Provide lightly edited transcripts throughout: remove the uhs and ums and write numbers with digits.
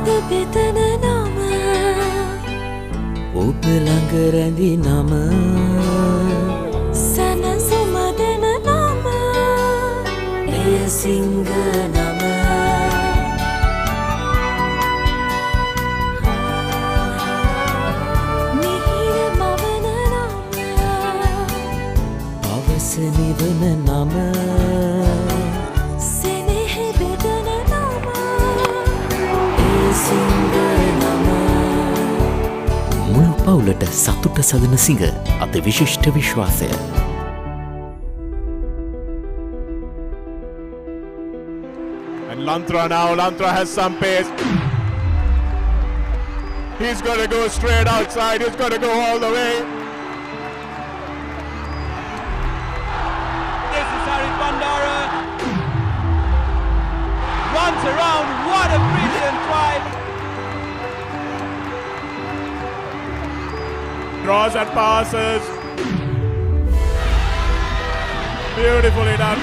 Isipathana nama ඔබ ළඟ රැඳි නම සනසුමදන නම එය සිංහ නම මිහිර මවන නම පවස නිවන නම සෙනෙහ බෙදන නම එය සිංහ නම මුළු පවුලට සතුට සදන සිංහ අද විශිෂ්ට විශ්වාසය And Lantra has some pace. He's going to go straight outside. He's going to go all the way. This is Harry Pandara. Runs around. What a brilliant try. Draws and passes. Beautifully done.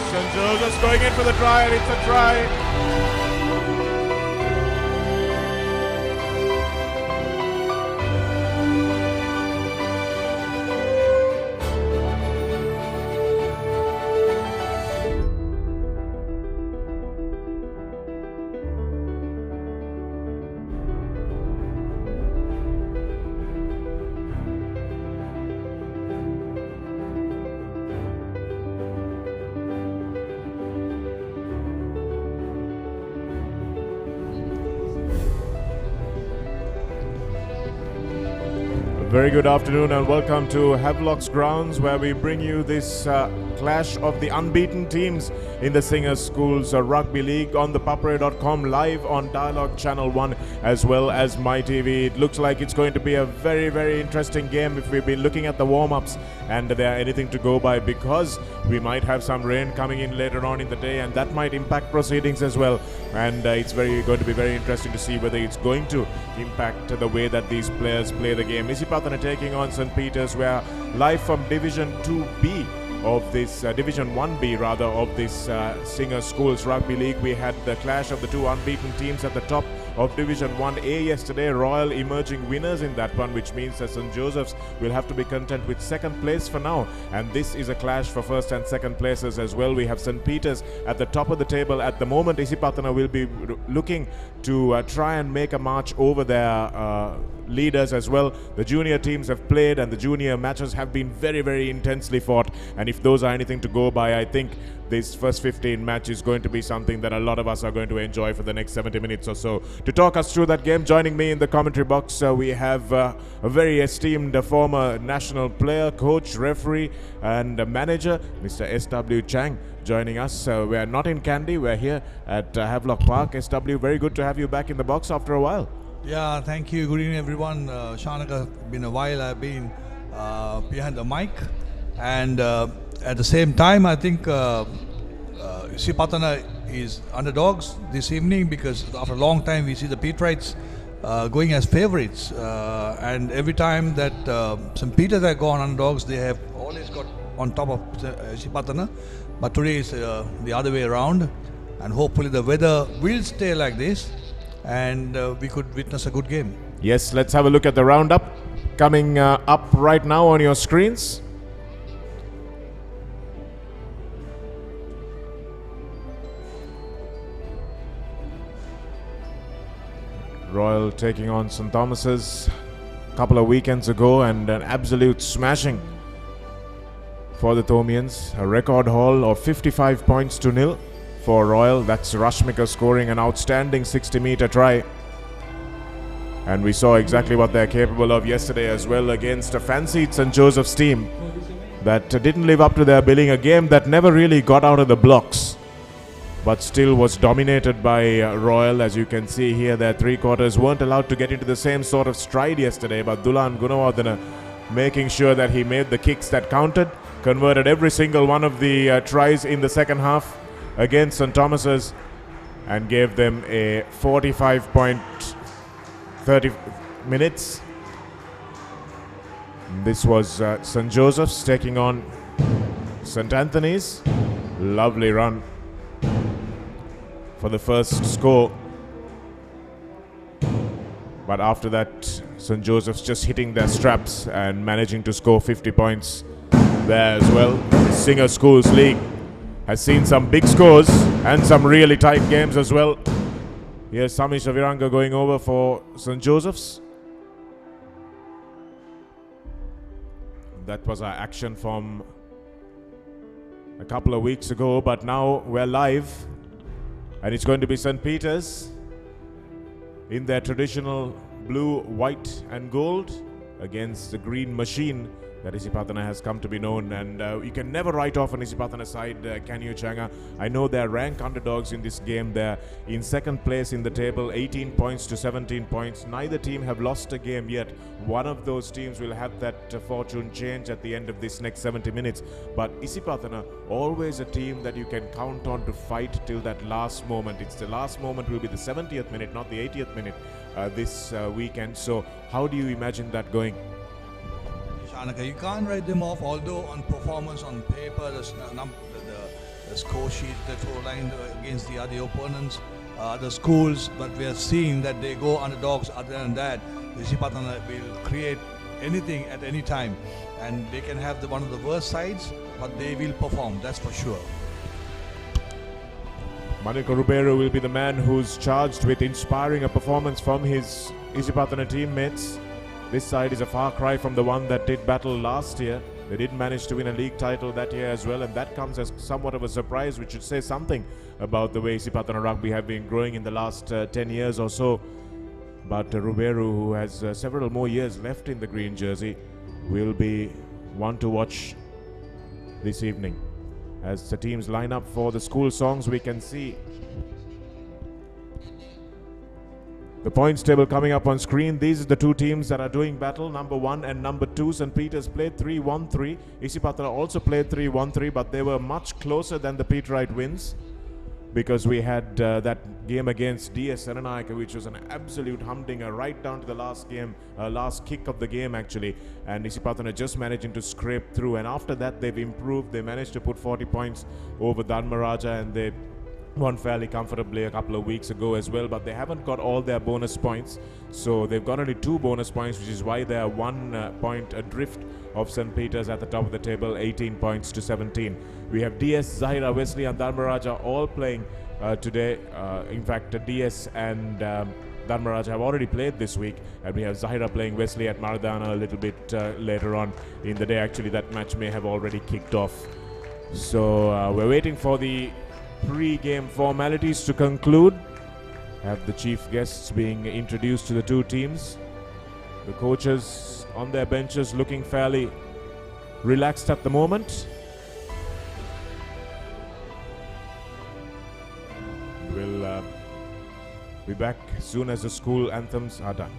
St. Joseph's going in for the try, and it's a try. Very good afternoon and welcome to Havelock's grounds, where we bring you this clash of the unbeaten teams in the Singers Schools Rugby League on ThePapare.com, live on Dialogue Channel 1 as well as MyTV. It looks like it's going to be a very, very interesting game if we've been looking at the warm-ups and there are anything to go by, because we might have some rain coming in later on in the day and that might impact proceedings as well. And it's going to be very interesting to see whether it's going to impact the way that these players play the game. Isipathana taking on St. Peter's. We are live from Division 2B of this Division 1B rather of this Singers Schools Rugby League. We had the clash of the two unbeaten teams at the top of Division 1A yesterday. Royal emerging winners in that one, which means that St. Joseph's will have to be content with second place for now, and this is a clash for first and second places as well. We have St. Peter's at the top of the table at the moment. Isipathana will be looking to try and make a march over their leaders as well. The junior teams have played and the junior matches have been very, very intensely fought, and if those are anything to go by, I think this first 15 match is going to be something that a lot of us are going to enjoy for the next 70 minutes or so. To talk us through that game, joining me in the commentary box, we have a very esteemed former national player, coach, referee and manager, Mr. S.W. Chang, joining us. We are not in Kandy, we're here at Havelock Park. S.W., very good to have you back in the box after a while. Yeah, thank you. Good evening, everyone. Shanaka, been a while. I've been behind the mic, and at the same time, I think Isipathana is underdogs this evening, because after a long time we see the Peterites going as favourites, and every time that St. Peter's have gone underdogs, they have always got on top of Isipathana. But today is the other way around, and hopefully the weather will stay like this, and we could witness a good game. Yes, let's have a look at the roundup coming up right now on your screens. Royal taking on St. Thomas's a couple of weekends ago, and an absolute smashing for the Thomians. A record haul of 55 points to nil for Royal. That's Rashmika scoring an outstanding 60-meter try. And we saw exactly what they're capable of yesterday as well against a fancied St. Joseph's team that didn't live up to their billing. A game that never really got out of the blocks, but still was dominated by Royal. As you can see here, their three-quarters weren't allowed to get into the same sort of stride yesterday, but Dulan Gunawardena making sure that he made the kicks that counted, converted every single one of the tries in the second half against St. Thomas's, and gave them a 45.30 minutes. This was St. Joseph's taking on St. Anthony's. Lovely run for the first score. But after that, St. Joseph's just hitting their straps and managing to score 50 points there as well. Singer Schools League has seen some big scores and some really tight games as well. Here's Sami Shaviranga going over for St. Joseph's. That was our action from a couple of weeks ago, but now we're live and it's going to be St. Peter's in their traditional blue, white and gold against the green machine that Isipathana has come to be known. And you can never write off an Isipathana side, can you, Changa? I know they're ranked underdogs in this game. They're in second place in the table, 18 points to 17 points. Neither team have lost a game yet. One of those teams will have that fortune change at the end of this next 70 minutes. But Isipathana, always a team that you can count on to fight till that last moment. It's the last moment will be the 70th minute, not the 80th minute this weekend. So how do you imagine that going? Shanaka, you can't write them off, although on performance on paper, the score sheet, the throw line against the other opponents, the schools, but we are seeing that they go underdogs. Other than that, Isipathana will create anything at any time, and they can have one of the worst sides, but they will perform, that's for sure. Manika Ruberu will be the man who's charged with inspiring a performance from his Isipathana teammates. This side is a far cry from the one that did battle last year. They did manage to win a league title that year as well, and that comes as somewhat of a surprise, which should say something about the way Isipathana Rugby have been growing in the last 10 years or so. But Ruberu, who has several more years left in the green jersey, will be one to watch this evening. As the teams line up for the school songs, we can see the points table coming up on screen. These are the two teams that are doing battle, number 1 and number 2. St. Peter's played 3-1-3. Isipathana also played 3-1-3, but they were much closer than the Peterite wins, because we had that game against DS Serenayaka, which was an absolute humdinger right down to the last game, last kick of the game actually, and Isipathana just managing to scrape through. And after that, they've improved. They managed to put 40 points over Dharmaraja, and they won fairly comfortably a couple of weeks ago as well, but they haven't got all their bonus points, so they've got only 2 bonus points, which is why they are 1 point adrift of St. Peter's at the top of the table, 18 points to 17. We have DS, Zahira, Wesley and Dharmaraja all playing today. In fact, DS and Dharmaraja have already played this week, and we have Zahira playing Wesley at Maradana a little bit later on in the day. Actually, that match may have already kicked off. So we're waiting for the pre-game formalities to conclude. Have the chief guests being introduced to the two teams. The coaches on their benches looking fairly relaxed at the moment. We'll be back as soon as the school anthems are done.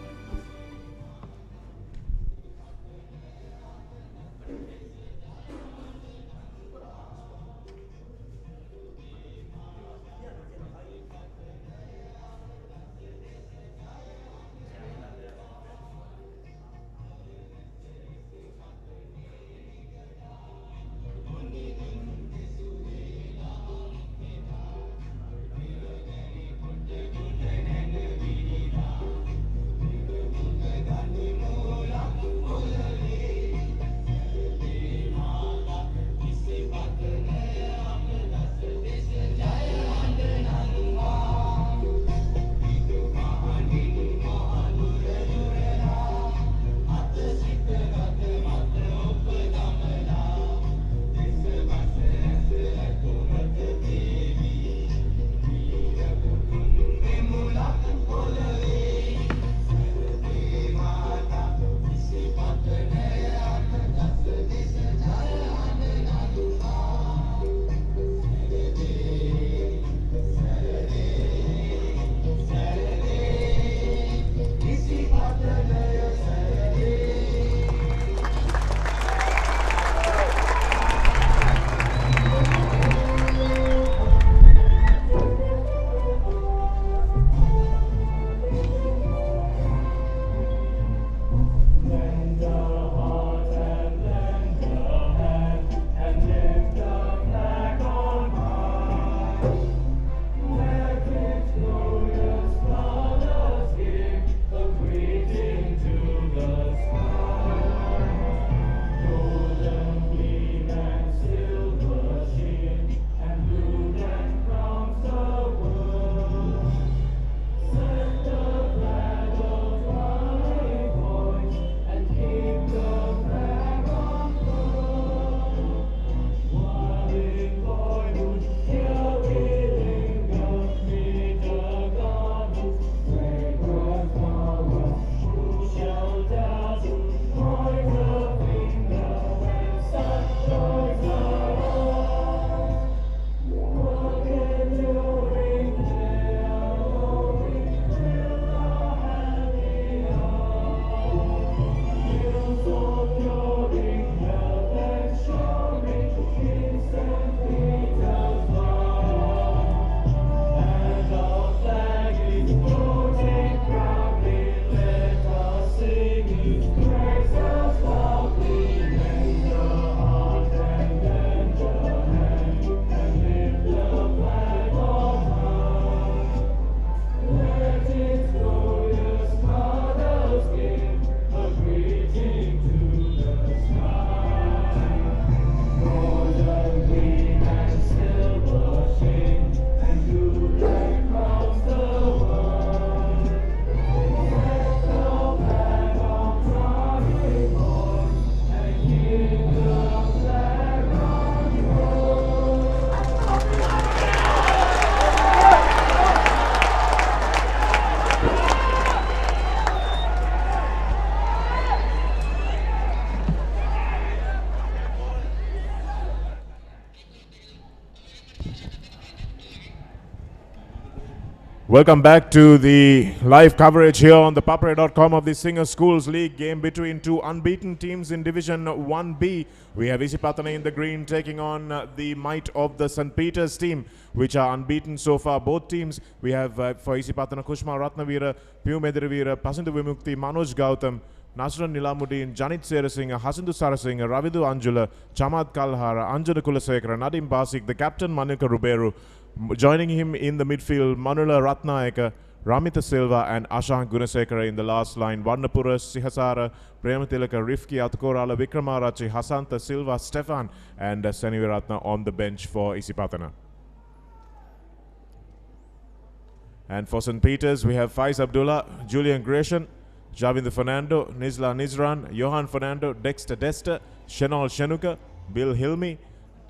Welcome back to the live coverage here on the ThePapare.com of the Singer Schools League game between two unbeaten teams in Division 1B. We have Isipathana in the green taking on the might of the St. Peter's team, which are unbeaten so far. Both teams, we have for Isipathana Kushma Ratnavira, Piyu Mediravira, Pasindu Vimukti, Manoj Gautam, Nasran Nilamudin, Janit Serasinghe, Hasindu Sarasinghe, Ravidu Anjula, Chamad Kalhara, Anjana Kulasekara, Nadim Basik, the captain Manika Ruberu. Joining him in the midfield, Manula Ratnayaka, Ramita Silva and Ashank Gunasekara in the last line. Varnapura, Sihasara, Prematilaka, Rifki, Atkorala, Vikramarachi, Hasanta, Silva, Stefan and Seniviratna on the bench for Isipathana. And for St. Peter's, we have Faiz Abdullah, Julian Gratian, Javinder Fernando, Nizla Nizran, Johan Fernando, Dexter Dester, Shenol Shenuka, Bill Hilmi,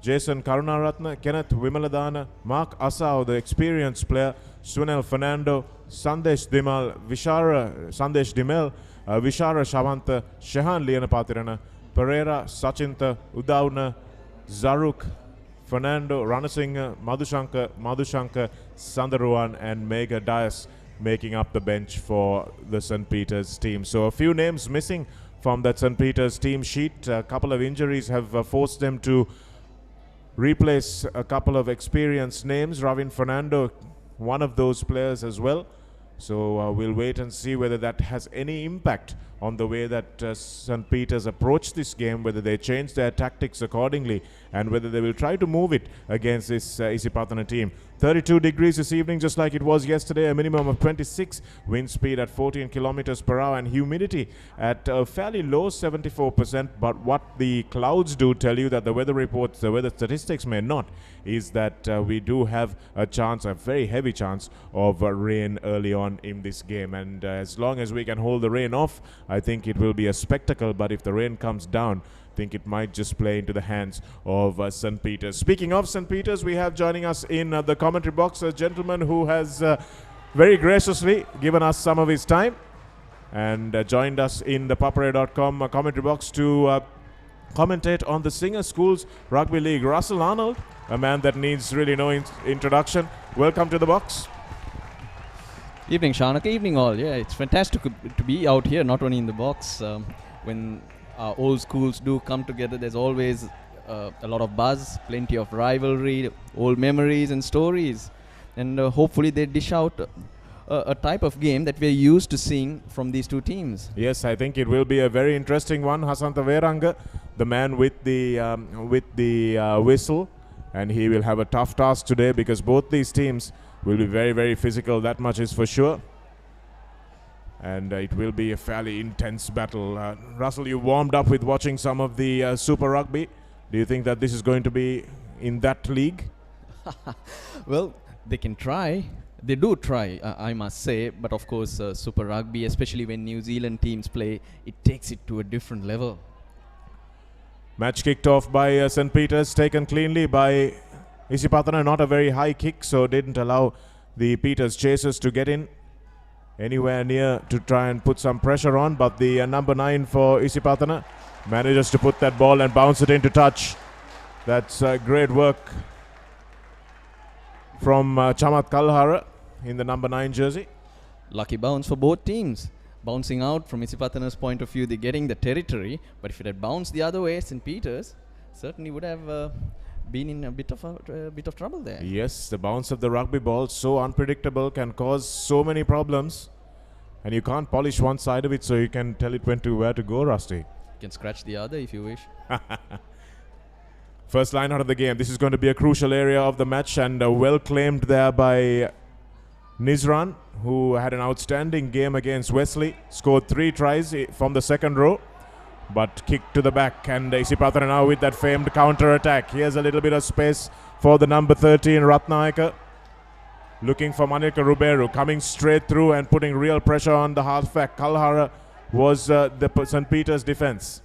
Jason Karunaratna, Kenneth Vimaladana, Mark Asao, the experienced player, Sunil Fernando, Sandesh Dimal, Sandesh Dimel, Vishara Shavanta, Shehan Lianapatirana, Pereira, Sachinta, Udauna, Zaruk, Fernando, Ranasinghe, Madhushankar, Sandaruan and Mega Dias making up the bench for the St. Peter's team. So a few names missing from that St. Peter's team sheet. A couple of injuries have forced them to replace a couple of experienced names. Ravin Fernando, one of those players as well. So we'll wait and see whether that has any impact on the way that St. Peter's approach this game, whether they change their tactics accordingly and whether they will try to move it against this Isipathana team. 32 degrees this evening, just like it was yesterday, a minimum of 26, wind speed at 14 kilometers per hour and humidity at a fairly low 74%. But what the clouds do tell you that the weather reports, the weather statistics may not, is that we do have a chance, a very heavy chance of rain early on in this game. And as long as we can hold the rain off, I think it will be a spectacle. But if the rain comes down, I think it might just play into the hands of St. Peter's. Speaking of St. Peter's, we have joining us in the commentary box a gentleman who has very graciously given us some of his time and joined us in the ThePapare.com commentary box to commentate on the Singer Schools Rugby League. Russell Arnold, a man that needs really no introduction. Welcome to the box. Evening, Shanaka. Evening, all. Yeah, it's fantastic to be out here, not only in the box. When old schools do come together, there's always a lot of buzz, plenty of rivalry, old memories and stories. And hopefully they dish out a type of game that we're used to seeing from these two teams. Yes, I think it will be a very interesting one. Hasanta Veranga, the man with the whistle, and he will have a tough task today because both these teams will be very, very physical. That much is for sure. And it will be a fairly intense battle. Russell, you warmed up with watching some of the Super Rugby. Do you think that this is going to be in that league? Well, they can try. They do try, I must say. But of course, Super Rugby, especially when New Zealand teams play, it takes it to a different level. Match kicked off by St. Peter's, taken cleanly by Isipathana. Not a very high kick, so didn't allow the Peters chasers to get in anywhere near to try and put some pressure on. But the number 9 for Isipathana manages to put that ball and bounce it into touch. That's great work from Chamat Kalhara in the number 9 jersey. Lucky bounce for both teams. Bouncing out from Isipathana's point of view, they're getting the territory. But if it had bounced the other way, St. Peter's certainly would have been in a bit of trouble there. Yes, the bounce of the rugby ball, so unpredictable, can cause so many problems. And you can't polish one side of it so you can tell it where to go, Rusty. You can scratch the other if you wish. First line out of the game. This is going to be a crucial area of the match and well claimed there by Nizran, who had an outstanding game against Wesley. Scored 3 tries from the second row, but kicked to the back. And Isipathana now with that famed counter attack. Here's a little bit of space for the number 13 Ratnayaka. Looking for Manika Ruberu, coming straight through and putting real pressure on the halfback. Kalhara was the St. Peter's defense.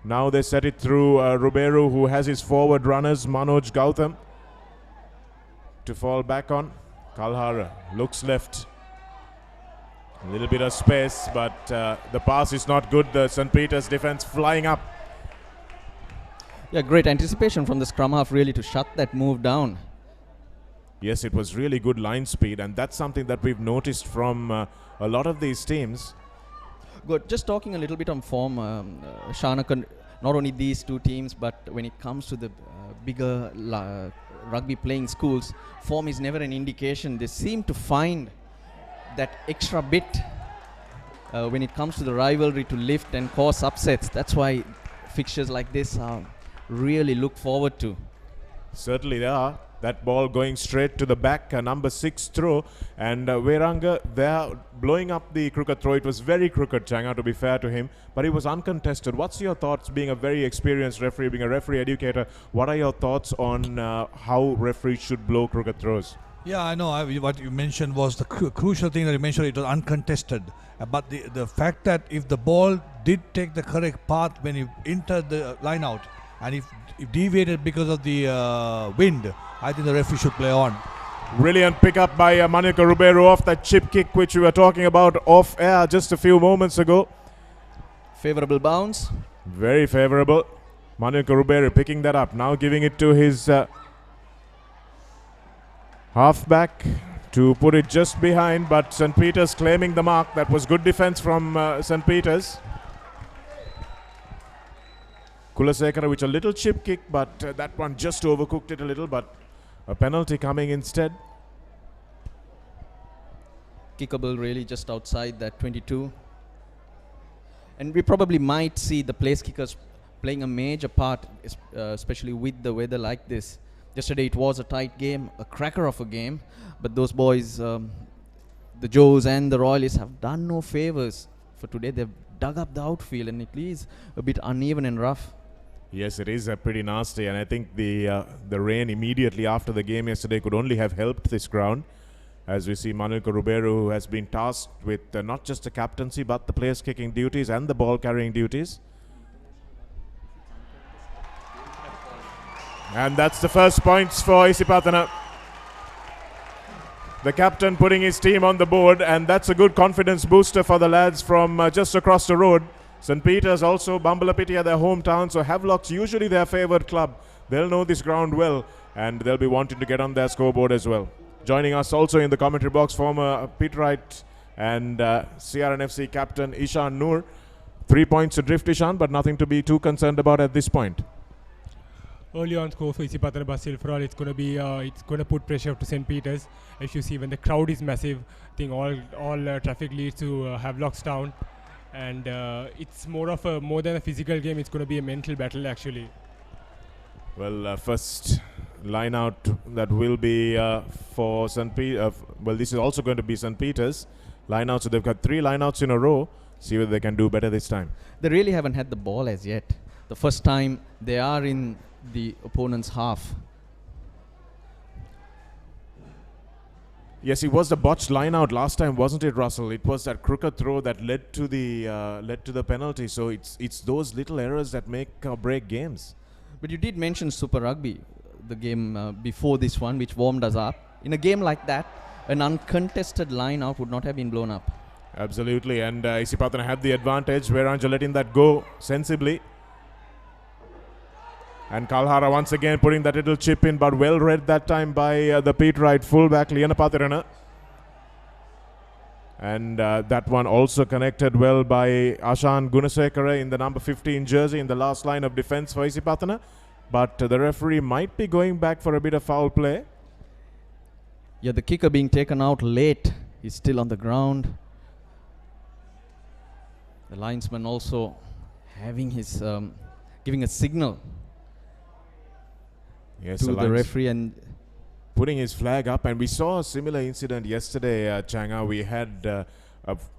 Now they set it through Ruberu, who has his forward runners, Manoj Gautam, to fall back on. Kalhara looks left. A little bit of space, but the pass is not good. The St. Peter's defense flying up. Yeah, great anticipation from the scrum half really to shut that move down. Yes, it was really good line speed, and that's something that we've noticed from a lot of these teams. Good. Just talking a little bit on form, Shanakan, not only these two teams, but when it comes to the bigger rugby playing schools, form is never an indication. They seem to find that extra bit when it comes to the rivalry to lift and cause upsets. That's why fixtures like this are really look forward to. Certainly they are. That ball going straight to the back, number 6 throw, and Veranga there blowing up the crooked throw. It was very crooked, Changa, to be fair to him, but it was uncontested. What's your thoughts, being a very experienced referee, being a referee educator, what are your thoughts on how referees should blow crooked throws? Yeah, I know. What you mentioned was the crucial thing that you mentioned. It was uncontested. But the fact that if the ball did take the correct path when it entered the line out, and if deviated because of the wind, I think the referee should play on. Brilliant pick up by Manuka Ribeiro off that chip kick which we were talking about off air just a few moments ago. Favorable bounce. Very favorable. Manuka Ribeiro picking that up, now giving it to his halfback to put it just behind, but St. Peter's claiming the mark. That was good defense from St. Peter's. Kulasekara with a little chip kick, but that one just overcooked it a little, but a penalty coming instead. Kickable really just outside that 22. And we probably might see the place kickers playing a major part, especially with the weather like this. Yesterday it was a tight game, a cracker of a game, but those boys, the Joes and the Royalists, have done no favors for today. They've dug up the outfield and it is a bit uneven and rough. Yes, it is pretty nasty, and I think the rain immediately after the game yesterday could only have helped this ground, as we see Manuka Ribeiro, who has been tasked with not just the captaincy but the place kicking duties and the ball carrying duties. And that's the first points for Isipathana. The captain putting his team on the board, and that's a good confidence booster for the lads from just across the road. St. Peter's also, Bambalapitiya, their hometown, so Havelock's usually their favoured club. They'll know this ground well, and they'll be wanting to get on their scoreboard as well. Joining us also in the commentary box, former Peterite and CRNFC captain Ishan Noor. 3 points adrift, Ishan, but nothing to be too concerned about at this point. Early on score for Isipathana, but still for all it's going to put pressure to St. Peter's. If you see when the crowd is massive, I think all traffic leads to Havelock's town. And it's more than a physical game. It's going to be a mental battle actually. Well, first line out that will be for St. Peter. Well, this is also going to be St. Peter's line out. So they've got 3 line outs in a row. See whether they can do better this time. They really haven't had the ball as yet. The first time they are in the opponent's half. Yes, it was the botched line out last time, wasn't it, Russell? It was that crooked throw that led to the penalty. So it's those little errors that make or break games. But you did mention Super Rugby, the game before this one, which warmed us up. In a game like that, an uncontested line out would not have been blown up. Absolutely, and Isipathana had the advantage. Veranga letting that go sensibly. And Kalhara once again putting that little chip in, but well read that time by the Peterite fullback Lianapathirana. And that one also connected well by Ashan Gunasekara in the number 15 jersey in the last line of defense for Isipathana. But the referee might be going back for a bit of foul play. Yeah, the kicker being taken out late. He's still on the ground. The linesman also having his giving a signal. Yes, to the referee and putting his flag up. And we saw a similar incident yesterday, Changa. We had a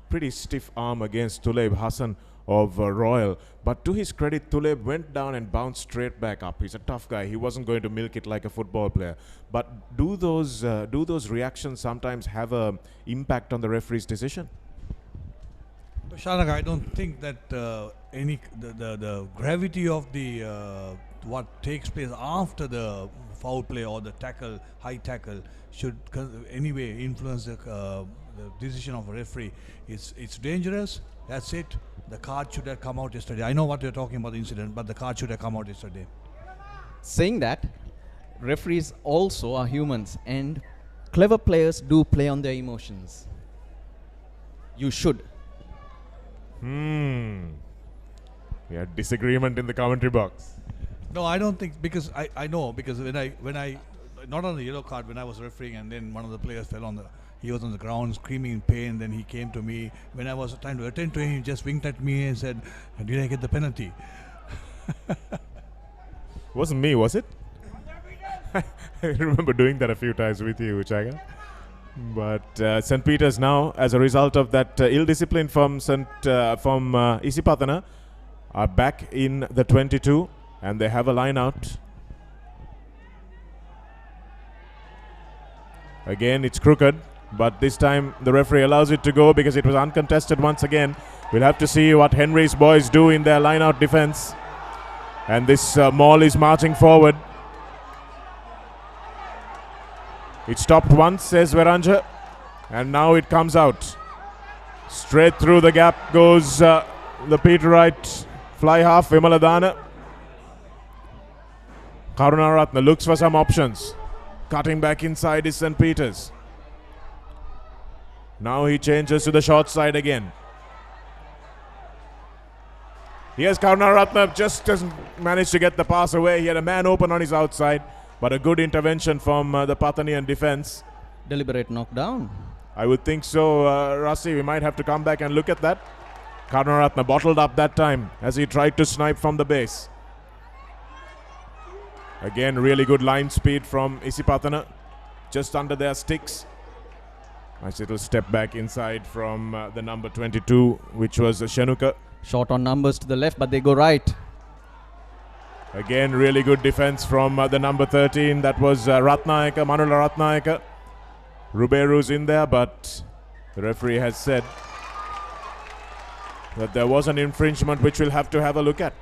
pretty stiff arm against Tuleb Hassan of Royal, but to his credit, Tuleb went down and bounced straight back up. He's a tough guy. He wasn't going to milk it like a football player. But do those reactions sometimes have an impact on the referee's decision? Shanak, I don't think that the gravity of the what takes place after the foul play or the tackle, high tackle, should anyway influence the decision of a referee. It's dangerous. That's it. The card should have come out yesterday. I know what you're talking about the incident, but the card should have come out yesterday. Saying that, referees also are humans, and clever players do play on their emotions. You should. We had disagreement in the commentary box. No, I don't think, because I know, because when I not on the yellow card, when I was refereeing and then one of the players he was on the ground screaming in pain, then he came to me. When I was trying to attend to him, he just winked at me and said, "Did I get the penalty?" Wasn't me, was it? I remember doing that a few times with you, Chaga. But St. Peter's now, as a result of that ill discipline from Isipathana, are back in the 22 and they have a line out. Again, it's crooked, but this time the referee allows it to go because it was uncontested once again. We'll have to see what Henry's boys do in their line out defense. And this Maul is marching forward. It stopped once, says Veranja, and now it comes out. Straight through the gap goes the Peterite fly half, Vimaladana. Karunaratne looks for some options. Cutting back inside is St. Peter's. Now he changes to the short side again. Here's Karunaratne, just doesn't manage to get the pass away. He had a man open on his outside, but a good intervention from the Pathanian defense. Deliberate knockdown. I would think so, Rasi. We might have to come back and look at that. Karunaratne bottled up that time as he tried to snipe from the base. Again, really good line speed from Isipathana, just under their sticks. Nice little step back inside from the number 22, which was Shenuka. Short on numbers to the left, but they go right. Again, really good defense from the number 13. That was Ratnayaka, Manula Ratnayaka. Ruberu's in there, but the referee has said that there was an infringement which we'll have to have a look at.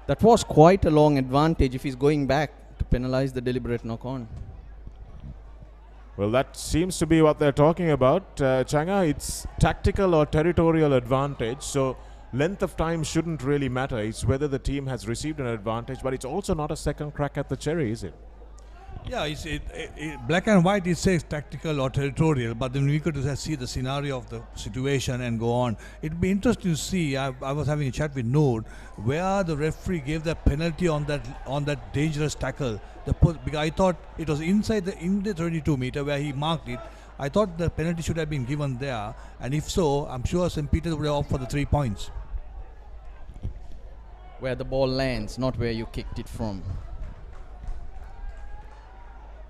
That was quite a long advantage if he's going back to penalize the deliberate knock-on. Well, that seems to be what they're talking about. Changa, it's tactical or territorial advantage, so length of time shouldn't really matter. It's whether the team has received an advantage, but it's also not a second crack at the cherry, is it? Yeah, black and white, it says tactical or territorial, but then we could just see the scenario of the situation and go on. It'd be interesting to see. I was having a chat with Noor where the referee gave the penalty on that dangerous tackle. Because I thought it was in the 22 meter where he marked it. I thought the penalty should have been given there, and if so, I'm sure St. Peter's would have opted for the 3 points. Where the ball lands, not where you kicked it from.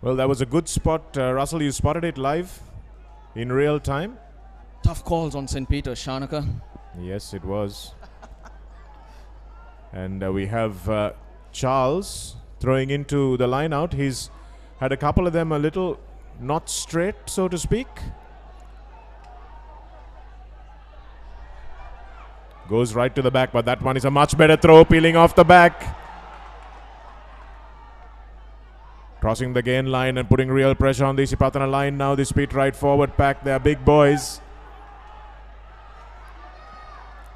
Well, that was a good spot. Russell, you spotted it live in real time. Tough calls on St. Peter's, Shanaka. Yes, it was. And we have Charles throwing into the line out. He's had a couple of them a little not straight, so to speak. Goes right to the back, but that one is a much better throw, peeling off the back. Crossing the gain line and putting real pressure on the Isipathana line now. The speed right forward pack, they are big boys.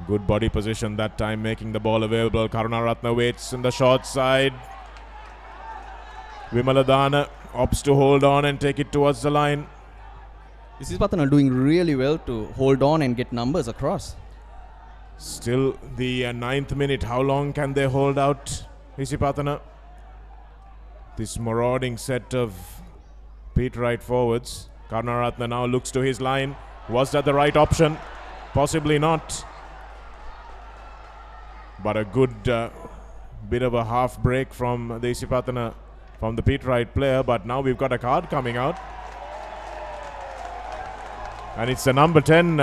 Good body position that time, making the ball available. Karunaratne waits in the short side. Vimaladana opts to hold on and take it towards the line. Isipathana doing really well to hold on and get numbers across. Still the 9th minute. How long can they hold out, Isipathana? This marauding set of Peterite forwards. Karunaratne now looks to his line. Was that the right option? Possibly not. But a good bit of a half break from the Isipathana, from the Peterite player. But now we've got a card coming out. And it's the number 10,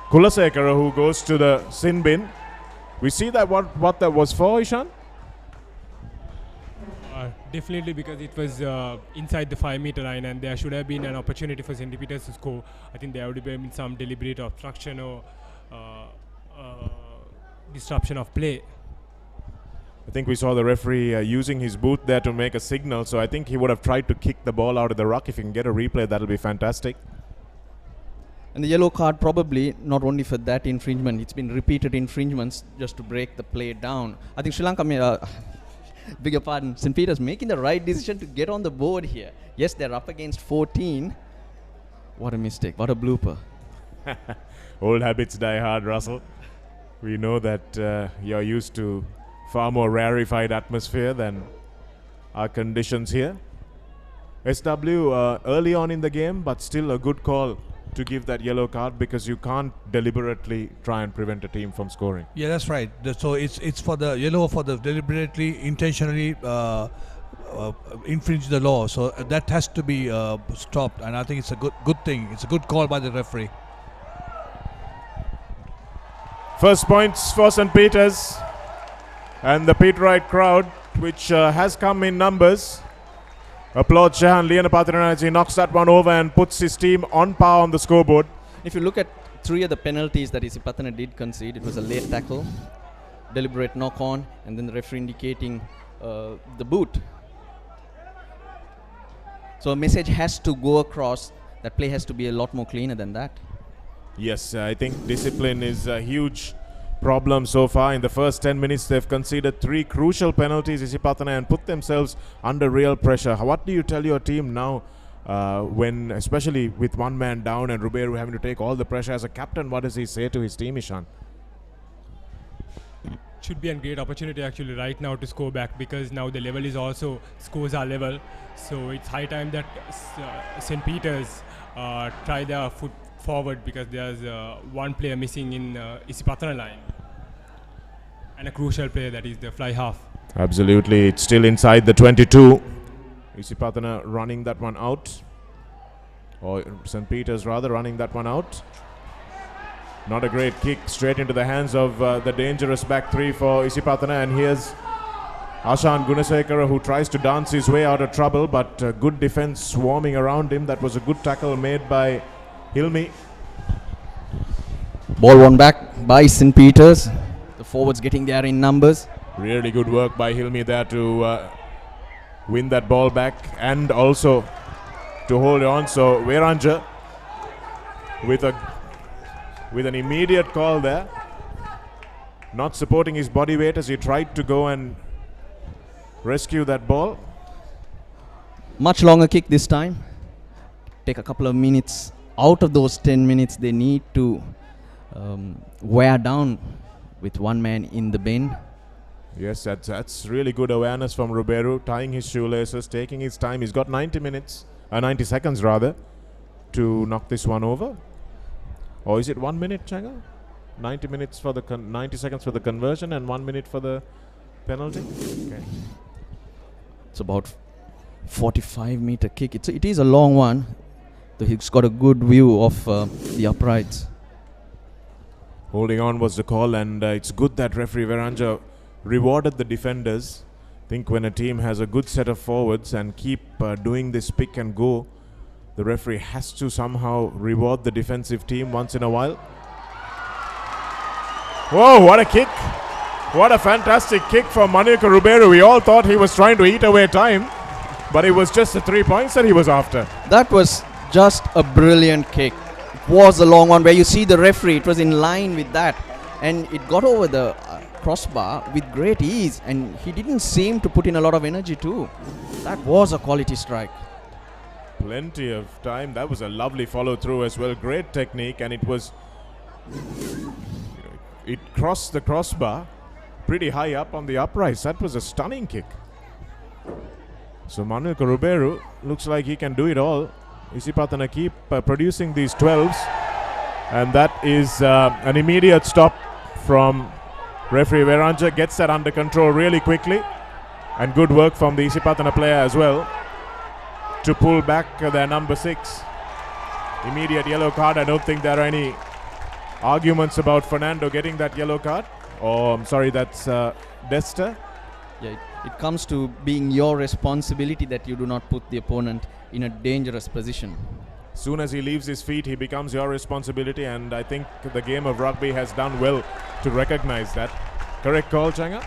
Kulasekara, who goes to the sin bin. We see that what that was for, Ishan? Definitely, because it was inside the 5-meter line and there should have been an opportunity for St. Peter's to score. I think there would have been some deliberate obstruction or disruption of play. I think we saw the referee using his boot there to make a signal, so I think he would have tried to kick the ball out of the ruck. If you can get a replay, that'll be fantastic. And the yellow card probably not only for that infringement, it's been repeated infringements just to break the play down. I think Sri Lanka Beg your pardon. St. Peter's making the right decision to get on the board here. Yes, they're up against 14. What a mistake. What a blooper. Old habits die hard, Russell. We know that you're used to far more rarefied atmosphere than our conditions here. SW early on in the game, but still a good call to give that yellow card because you can't deliberately try and prevent a team from scoring. Yeah, that's right. So it's for the yellow for the deliberately, intentionally infringe the law. So that has to be stopped, and I think it's a good thing. It's a good call by the referee. First points for St. Peter's and the Peterite crowd, which has come in numbers. Applaud Shahan Isipathana as he knocks that one over and puts his team on par on the scoreboard. If you look at 3 of the penalties that Isipathana did concede, it was a late tackle, deliberate knock on, and then the referee indicating the boot. So a message has to go across that play has to be a lot more cleaner than that. Yes, I think discipline is a huge problem so far. In the first 10 minutes, they've conceded 3 crucial penalties, Isipathana, and put themselves under real pressure. What do you tell your team now when, especially with one man down and Ruberu having to take all the pressure as a captain? What does he say to his team, Ishan? Should be a great opportunity actually right now to score back because now the level is also, scores are level. So it's high time that St. Peter's try their foot forward because there's one player missing in Isipathana line and a crucial player, that is the fly half. Absolutely, it's still inside the 22. Isipathana running that one out, or St. Peter's rather running that one out. Not a great kick, straight into the hands of the dangerous back 3 for Isipathana, and here's Ashan Gunasekara who tries to dance his way out of trouble, but good defense swarming around him. That was a good tackle made by Hilmi. Ball won back by St. Peter's. The forwards getting there in numbers. Really good work by Hilmi there to win that ball back and also to hold on. So Veranja with an immediate call there, not supporting his body weight as he tried to go and rescue that ball. Much longer kick this time. Take a couple of minutes out of those 10 minutes they need to wear down with one man in the bin. Yes, that's really good awareness from Ruberu, tying his shoelaces, taking his time. He's got 90 seconds rather, to knock this one over. Or is it 1 minute, Changa? 90 minutes for the 90 seconds for the conversion and 1 minute for the penalty. Okay. It's about 45-meter kick. It is a long one. So he's got a good view of the uprights. Holding on was the call, and it's good that referee Veranja rewarded the defenders. I think when a team has a good set of forwards and keep doing this pick and go, the referee has to somehow reward the defensive team once in a while. Whoa, what a kick! What a fantastic kick from Manuka Ruberu. We all thought he was trying to eat away time, but it was just the 3 points that he was after. That was just a brilliant kick. It was a long one where you see the referee, it was in line with that, and it got over the crossbar with great ease, and he didn't seem to put in a lot of energy too. That was a quality strike. Plenty of time. That was a lovely follow through as well. Great technique, and it crossed the crossbar pretty high up on the uprights. That was a stunning kick. So Manuka Ruberu looks like he can do it all. Isipathana keep producing these 12s, and that is an immediate stop from referee Veranja. Gets that under control really quickly, and good work from the Isipathana player as well to pull back their number 6. Immediate yellow card. I don't think there are any arguments about Fernando getting that yellow card. Oh, I'm sorry, that's Desta. Yeah, it comes to being your responsibility that you do not put the opponent in a dangerous position. Soon as he leaves his feet, he becomes your responsibility, and I think the game of rugby has done well to recognize that. Correct call, Changa?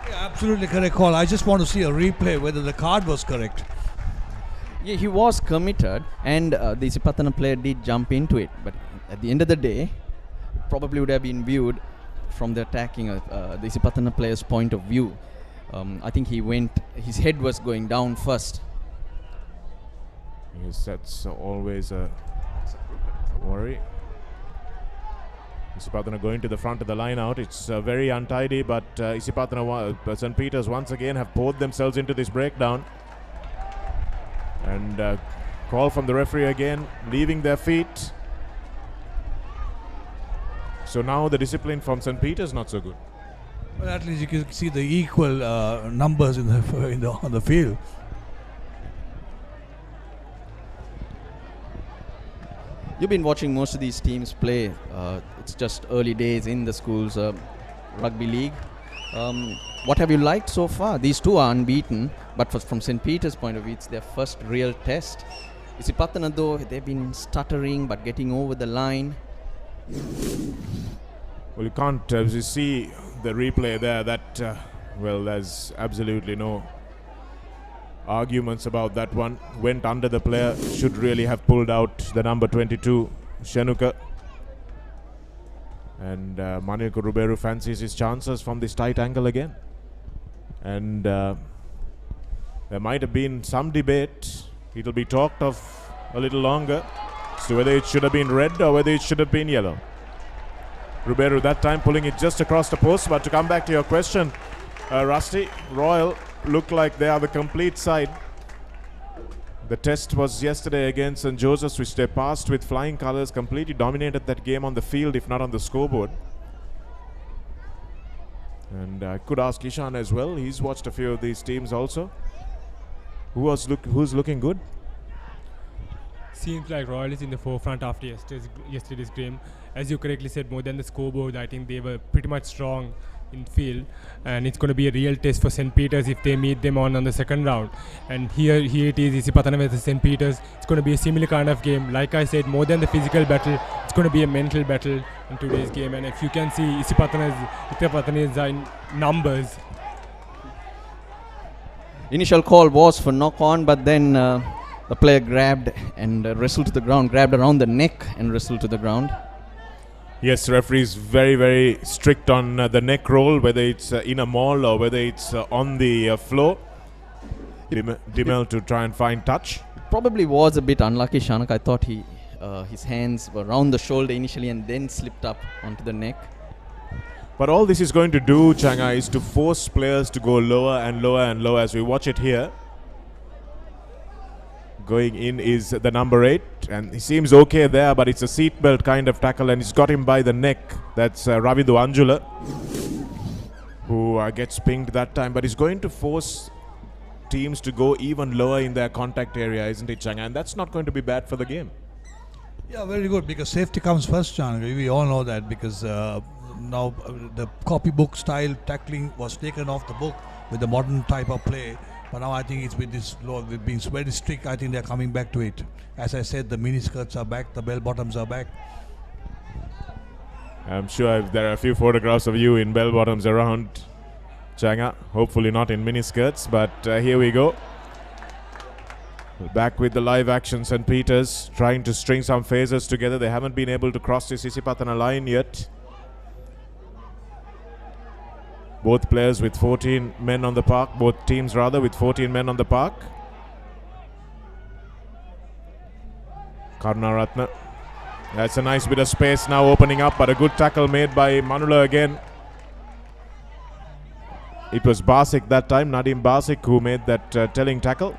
Yeah, absolutely correct call. I just want to see a replay whether the card was correct. Yeah, he was committed, and the Isipathana player did jump into it, but at the end of the day, probably would have been viewed from the attacking the Isipathana player's point of view. I think his head was going down first. Yes, that's always a worry. Isipathana going to the front of the line out. It's very untidy, but St. Peter's once again have poured themselves into this breakdown. And call from the referee again, leaving their feet. So now the discipline from St. Peter's not so good. Well, at least you can see the equal numbers on the field. You've been watching most of these teams play. It's just early days in the school's rugby league. What have you liked so far? These two are unbeaten, but from St. Peter's point of view, it's their first real test. Isipathana, though, they've been stuttering but getting over the line. Well, you can't, as you see the replay there, that, well, there's absolutely no arguments about that one. Went under the player, should really have pulled out the number 22, Shenuka. And Manuka Ruberu fancies his chances from this tight angle again. And there might have been some debate. It'll be talked of a little longer as to whether it should have been red or whether it should have been yellow. Ruberu that time pulling it just across the post. But to come back to your question, Rusty, Royal look like they are the complete side. The test was yesterday against St. Joseph's, which they passed with flying colours, completely dominated that game on the field, if not on the scoreboard. And I could ask Ishan as well. He's watched a few of these teams also. Who's looking good? Seems like Royal is in the forefront after yesterday's game. As you correctly said, more than the scoreboard, I think they were pretty much strong in field, and it's going to be a real test for St. Peter's if they meet them on the second round. And here it is, Isipathana versus St. Peter's. It's going to be a similar kind of game. Like I said, more than the physical battle, it's going to be a mental battle in today's game. And if you can see Isipathana's numbers. Initial call was for knock on, but then the player grabbed and wrestled to the ground, grabbed around the neck and wrestled to the ground. Yes, referee is very, very strict on the neck roll, whether it's in a maul or whether it's on the floor. Dimel to try and find touch. Probably was a bit unlucky, Shanak. I thought his hands were around the shoulder initially and then slipped up onto the neck. But all this is going to do, Changa, is to force players to go lower and lower and lower. As we watch it here, going in is the number 8, and he seems okay there, but it's a seatbelt kind of tackle, and he's got him by the neck. That's Ravidu Anjula, who gets pinged that time, but he's going to force teams to go even lower in their contact area, isn't it, Changa? And that's not going to be bad for the game. Yeah, very good, because safety comes first, John. We all know that, because now the copybook style tackling was taken off the book with the modern type of play. But now I think it's with this law, we've been very strict. I think they're coming back to it. As I said, the mini skirts are back, the bell bottoms are back. I'm sure there are a few photographs of you in bell bottoms around, Changa. Hopefully not in mini skirts, but here we go. Back with the live action. St. Peter's trying to string some phases together. They haven't been able to cross this Isipathana line yet. Both players with 14 men on the park, both teams rather with 14 men on the park. Karunaratna. That's a nice bit of space now opening up, but a good tackle made by Manula again. It was Basik that time, Nadim Basik, who made that telling tackle.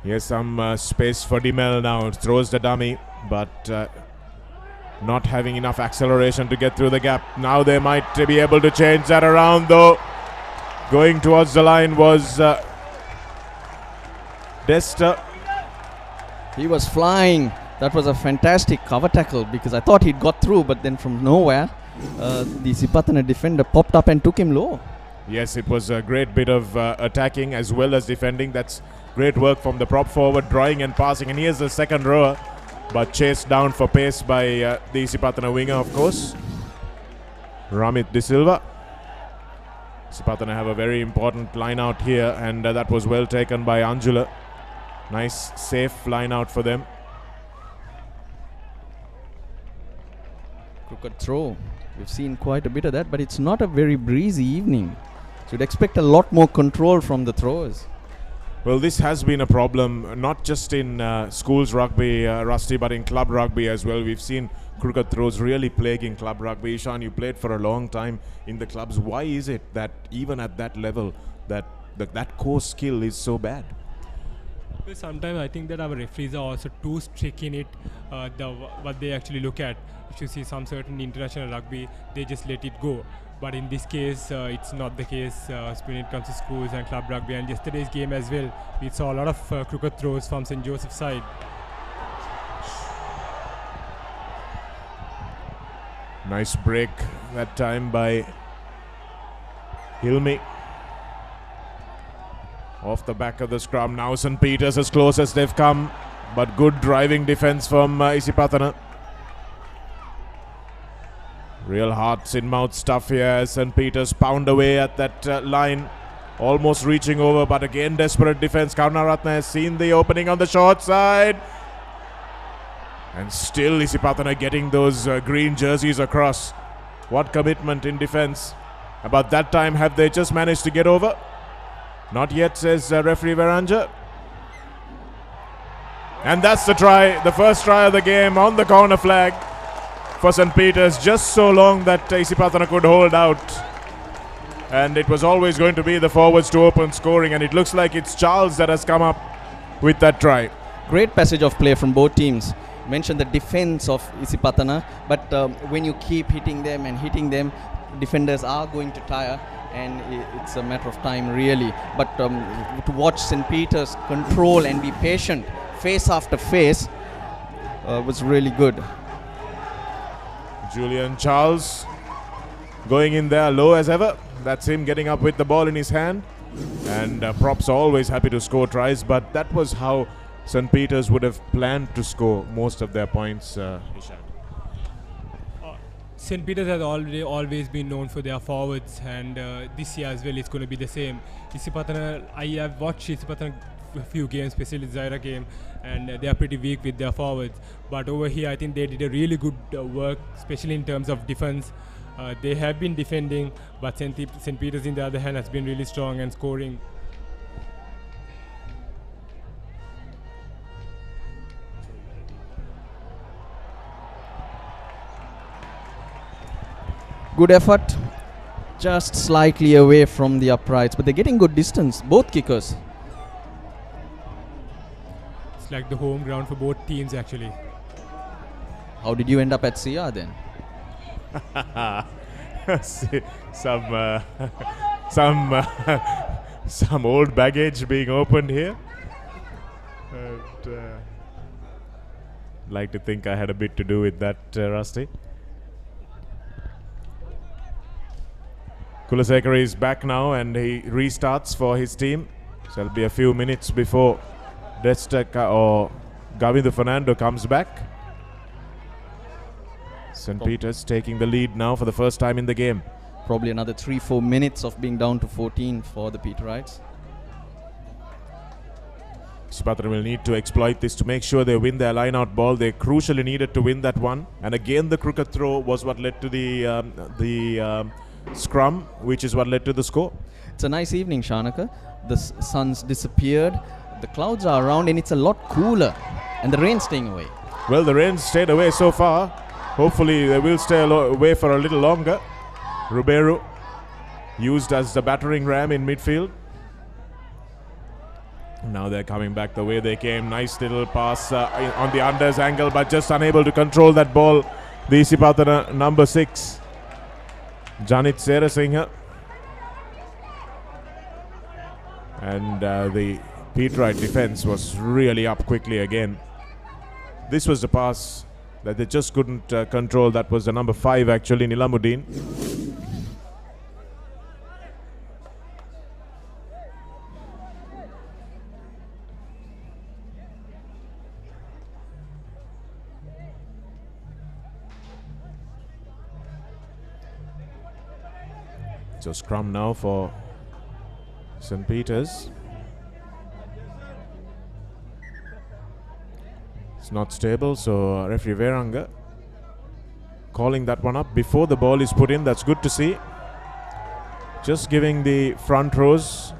Here's some space for Dimel now. Throws the dummy, but not having enough acceleration to get through the gap. Now they might be able to change that around, though. Going towards the line was Desta. He was flying. That was a fantastic cover tackle, because I thought he'd got through, but then from nowhere, the Isipathana defender popped up and took him low. Yes, it was a great bit of attacking as well as defending. That's great work from the prop forward, drawing and passing. And here's the second rower, but chased down for pace by the Isipathana winger, of course, Ramit De Silva. Isipathana have a very important line out here, and that was well taken by Anjula. Nice, safe line out for them. Crooked throw. We've seen quite a bit of that, but it's not a very breezy evening. So you'd expect a lot more control from the throwers. Well, this has been a problem, not just in schools rugby, Rusty, but in club rugby as well. We've seen crooked throws really plaguing club rugby. Ishan, you played for a long time in the clubs. Why is it that even at that level, that core skill is so bad? Well, sometimes I think that our referees are also too strict in it, what they actually look at. If you see some certain international rugby, they just let it go. But in this case, it's not the case when it comes to schools and club rugby. And yesterday's game as well, we saw a lot of crooked throws from St. Joseph's side. Nice break that time by Hilmi. Off the back of the scrum. Now St. Peter's as close as they've come. But good driving defense from Isipathana. Real hearts in mouth stuff here as St. Peter's pound away at that line. Almost reaching over, but again desperate defense. Karunaratne has seen the opening on the short side. And still Isipathana getting those green jerseys across. What commitment in defense. About that time, have they just managed to get over? Not yet, says referee Veranja. And that's the try, the first try of the game on the corner flag for St. Peter's. Just so long that Isipathana could hold out. And it was always going to be the forwards to open scoring, and it looks like it's Charles that has come up with that try. Great passage of play from both teams. Mentioned the defense of Isipathana, but when you keep hitting them, defenders are going to tire, and it's a matter of time really. But to watch St. Peter's control and be patient face after face was really good. Julian Charles going in there low as ever. That's him getting up with the ball in his hand. And props are always happy to score tries, but that was how St. Peter's would have planned to score most of their points, Ishan. St. Peter's has always been known for their forwards, and this year as well it's going to be the same. Isipathana, I have watched Isipathana a few games, especially the Zaira game, and they are pretty weak with their forwards. But over here, I think they did a really good work, especially in terms of defense. They have been defending, but St. Peter's, in the other hand, has been really strong and scoring. Good effort, just slightly away from the uprights, but they're getting good distance, both kickers. It's like the home ground for both teams, actually. How did you end up at CR then? some old baggage being opened here. And, like to think I had a bit to do with that, Rusty. Kulasekara is back now and he restarts for his team. So it'll be a few minutes before Destaka or Govinda Fernando comes back. St. Peter's taking the lead now for the first time in the game. Probably another 3-4 minutes of being down to 14 for the Peterites. Isipathana will need to exploit this to make sure they win their line-out ball. They crucially needed to win that one. And again, the crooked throw was what led to the scrum, which is what led to the score. It's a nice evening, Shanaka. The sun's disappeared, the clouds are around, and it's a lot cooler, and the rain's staying away. Well, the rain's stayed away so far. Hopefully they will stay away for a little longer. Ruberu used as the battering ram in midfield. Now they're coming back the way they came. Nice little pass on the unders angle, but just unable to control that ball. The Isipathana number 6, Janit Serasinghe. And the Peterite defense was really up quickly again. This was the pass that they just couldn't control. That was the number 5 actually, Nilamuddin. So scrum now for St. Peter's. It's not stable, so referee Veranga calling that one up before the ball is put in. That's good to see. Just giving the front rows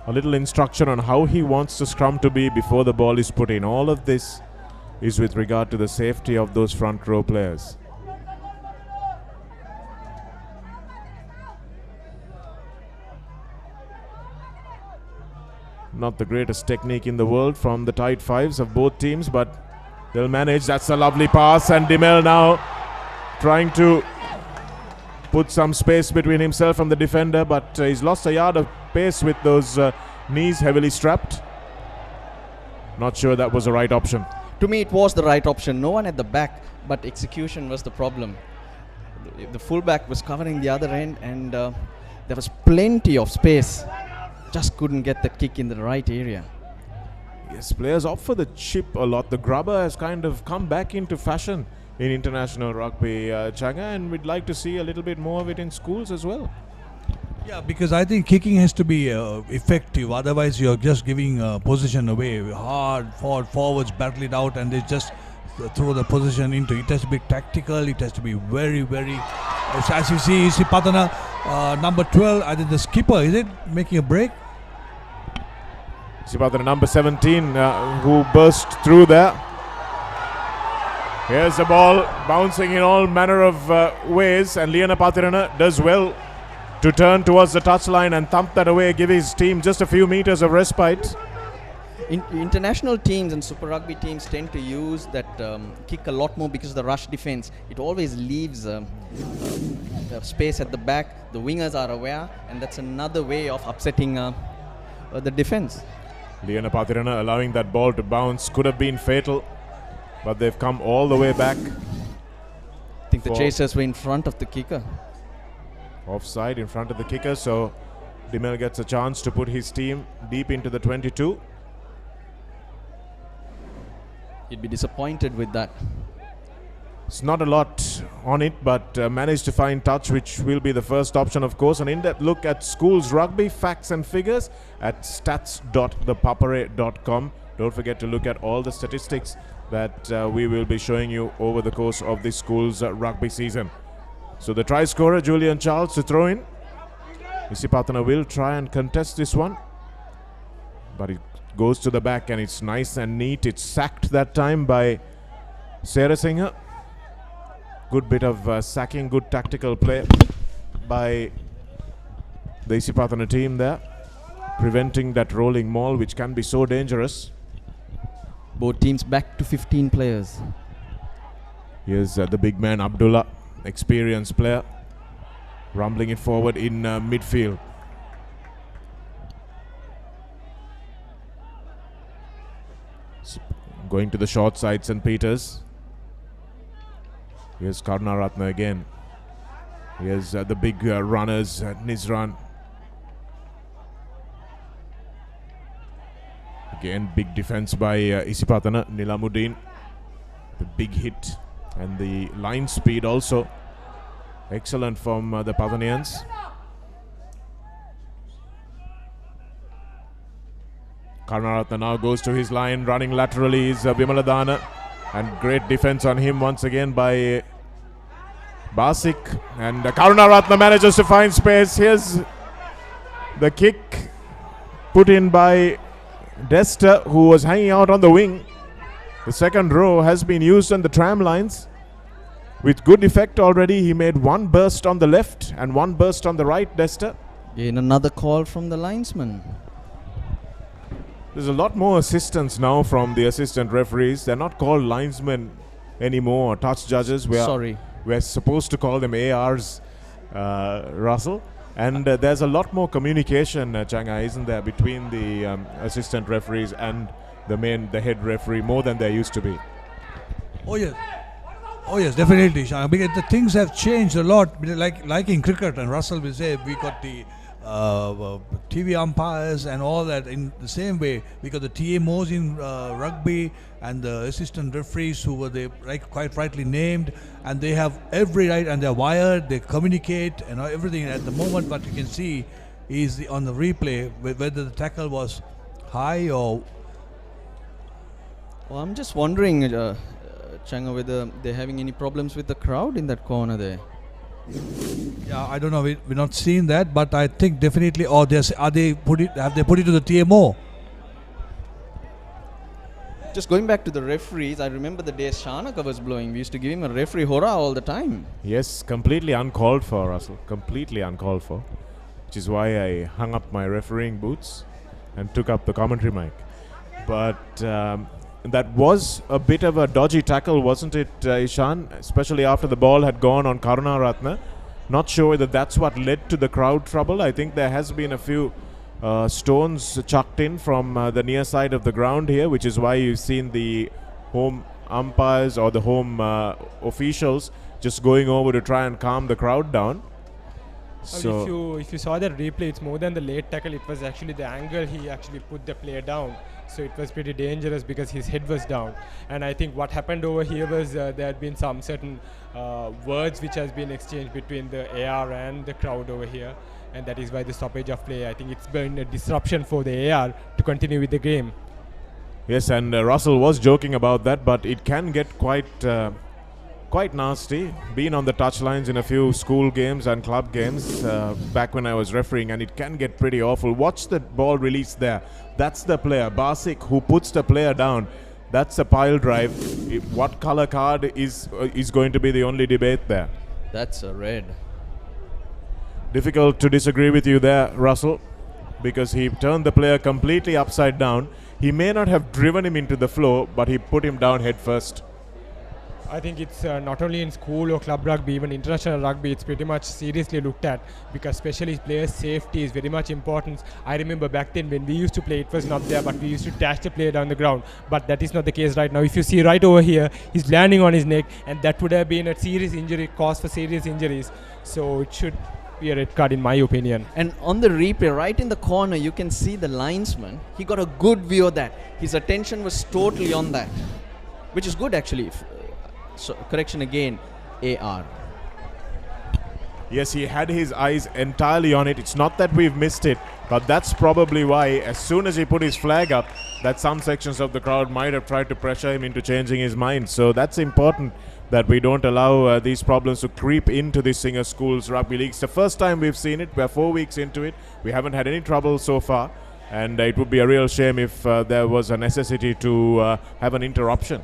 a little instruction on how he wants the scrum to be before the ball is put in. All of this is with regard to the safety of those front row players. Not the greatest technique in the world from the tight fives of both teams, but they'll manage. That's a lovely pass, and Dimel now trying to put some space between himself and the defender, but he's lost a yard of pace with those knees heavily strapped. Not sure that was the right option. To me, it was the right option. No one at the back, but execution was the problem. The fullback was covering the other end, and there was plenty of space. Just couldn't get the kick in the right area. Yes, players opt for the chip a lot. The grubber has kind of come back into fashion in international rugby, Changa, and we'd like to see a little bit more of it in schools as well. Yeah, because I think kicking has to be effective. Otherwise, you're just giving position away. Hard forwards battle it out, and they just throw the position into. It has to be tactical. It has to be very, very. As you see, Isipathana, number 12. I think the skipper, is it making a break? Isipathana number 17, who burst through there. Here's the ball bouncing in all manner of ways, and Liana Pathirana does well to turn towards the touchline and thump that away, give his team just a few meters of respite. International teams and Super Rugby teams tend to use that kick a lot more because of the rush defense. It always leaves space at the back. The wingers are aware, and that's another way of upsetting the defense. Liana Pathirana allowing that ball to bounce could have been fatal, but they've come all the way back. I think the chasers were in front of the kicker. Offside in front of the kicker, so Dimel gets a chance to put his team deep into the 22. He'd be disappointed with that. It's not a lot on it, but managed to find touch, which will be the first option, of course. An in-depth look at schools rugby, facts and figures at stats.thepapare.com. Don't forget to look at all the statistics that we will be showing you over the course of this school's rugby season. So the try scorer, Julian Charles, to throw in. Isipathana will try and contest this one, but it goes to the back, and it's nice and neat. It's sacked that time by Sarah Singh. Good bit of sacking, good tactical play by the Isipathana team there, preventing that rolling maul, which can be so dangerous. Both teams back to 15 players. Here's the big man Abdullah, experienced player, rumbling it forward in midfield. Going to the short side, St. Peters. Here's Karunaratne again. Here's the big runners, Nizran. Again, big defense by Isipathana, Nilamuddin. The big hit and the line speed also excellent from the Pathanians. Karunaratne now goes to his line, running laterally is Vimaladana, and great defense on him once again by Basik, and Karunaratne manages to find space. Here's the kick put in by Desta, who was hanging out on the wing. The second row has been used on the tram lines with good effect already. He made one burst on the left and one burst on the right, Desta. Again, another call from the linesman. There's a lot more assistance now from the assistant referees. They're not called linesmen anymore, touch judges. We're supposed to call them ARs, Russell. And there's a lot more communication, Changa, isn't there, between the assistant referees and the head referee, more than there used to be. Oh yes, definitely, Shana, because the things have changed a lot. Like in cricket, and Russell will say we got the TV umpires and all that. In the same way, we got the TMOs in rugby and the assistant referees who were quite rightly named, and they have every right, and they're wired, they communicate and everything. At the moment, what you can see is on the replay whether the tackle was high or. Well, I'm just wondering, Changa, whether they're having any problems with the crowd in that corner there. Yeah, I don't know. We're not seeing that, but I think definitely. Or have they put it to the TMO? Just going back to the referees, I remember the days Shanaka was blowing. We used to give him a referee hurrah all the time. Yes, completely uncalled for, Russell. Completely uncalled for. Which is why I hung up my refereeing boots and took up the commentary mic. But that was a bit of a dodgy tackle, wasn't it, Ishan? Especially after the ball had gone on Karuna Ratna. Not sure whether that's what led to the crowd trouble. I think there has been a few stones chucked in from the near side of the ground here, which is why you've seen the home umpires or the home officials just going over to try and calm the crowd down. So if you saw that replay, it's more than the late tackle. It was actually the angle he actually put the player down. So it was pretty dangerous because his head was down. And I think what happened over here was there had been some certain words which has been exchanged between the AR and the crowd over here. And that is why the stoppage of play. I think it's been a disruption for the AR to continue with the game. Yes, and Russell was joking about that, but it can get quite nasty. Been on the touchlines in a few school games and club games back when I was refereeing, and it can get pretty awful. Watch the ball release there. That's the player, Basic, who puts the player down. That's a pile drive. What color card is going to be the only debate there? That's a red. Difficult to disagree with you there, Russell, because he turned the player completely upside down. He may not have driven him into the floor, but he put him down head first. I think it's not only in school or club rugby, even international rugby, it's pretty much seriously looked at, because especially players' safety is very much important. I remember back then when we used to play, it was not there, but we used to dash the player down the ground. But that is not the case right now. If you see right over here, he's landing on his neck, and that would have been a serious injury, cause for serious injuries. So it should be a red card in my opinion. And on the replay, right in the corner, you can see the linesman. He got a good view of that. His attention was totally on that, which is good actually. So, correction again, AR. Yes, he had his eyes entirely on it. It's not that we've missed it, but that's probably why as soon as he put his flag up, that some sections of the crowd might have tried to pressure him into changing his mind. So that's important that we don't allow these problems to creep into the Singer Schools Rugby League. It's the first time we've seen it. We're 4 weeks into it. We haven't had any trouble so far, and it would be a real shame if there was a necessity to have an interruption.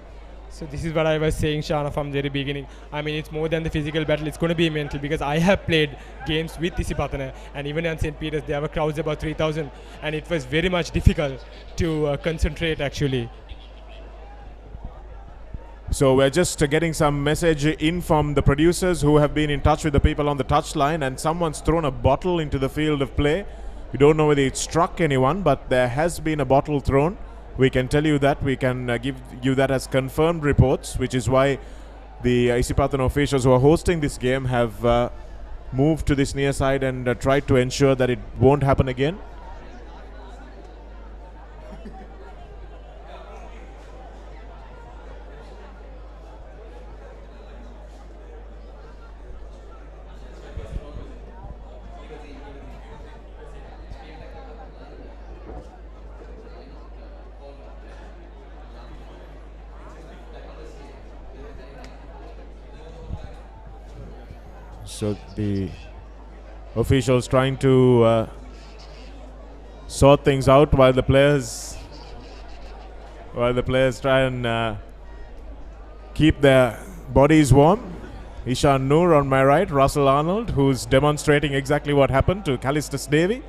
So this is what I was saying, Shana, from the very beginning. I mean, it's more than the physical battle. It's going to be mental, because I have played games with Isipathana, and even in St. Peter's, there were crowds about 3,000, and it was very much difficult to concentrate, actually. So we're just getting some message in from the producers who have been in touch with the people on the touchline, and someone's thrown a bottle into the field of play. We don't know whether it struck anyone, but there has been a bottle thrown. We can tell you that. We can give you that as confirmed reports, which is why the Isipathana officials who are hosting this game have moved to this near side and tried to ensure that it won't happen again. So the officials trying to sort things out while the players try and keep their bodies warm. Ishan Noor on my right, Russell Arnold, who's demonstrating exactly what happened to Callistus Davey,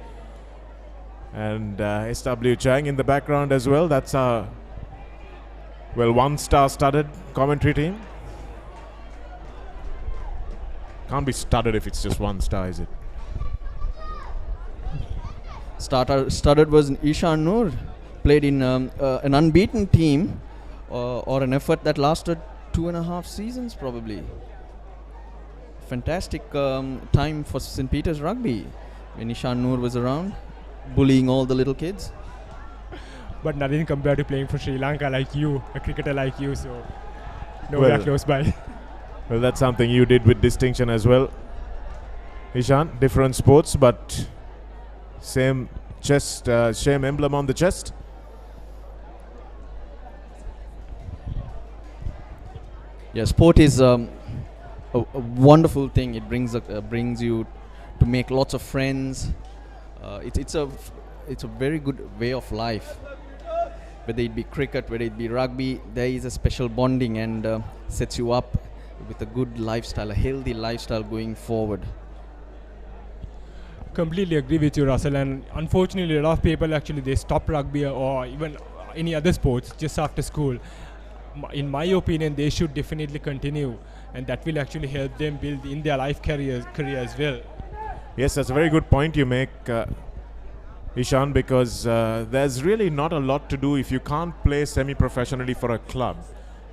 and SW Chang in the background as well. That's our one-star studded commentary team. Can't be studded if it's just one star, is it? Studded was Ishan Noor, played in an unbeaten team or an effort that lasted 2.5 seasons probably. Fantastic time for St. Peter's Rugby when Ishan Noor was around, bullying all the little kids. But nothing compared to playing for Sri Lanka like you, a cricketer like you, so nowhere close by. Well, that's something you did with distinction as well, Ishan. Different sports, but same chest, same emblem on the chest. Yeah, sport is a wonderful thing. It brings you to make lots of friends. It's a very good way of life. Whether it be cricket, whether it be rugby, there is a special bonding and sets you up with a good lifestyle, a healthy lifestyle going forward. Completely agree with you, Russell. And unfortunately, a lot of people actually they stop rugby or even any other sports just after school. In my opinion, they should definitely continue, and that will actually help them build in their life career as well. Yes, that's a very good point you make, Ishan, because there's really not a lot to do if you can't play semi-professionally for a club.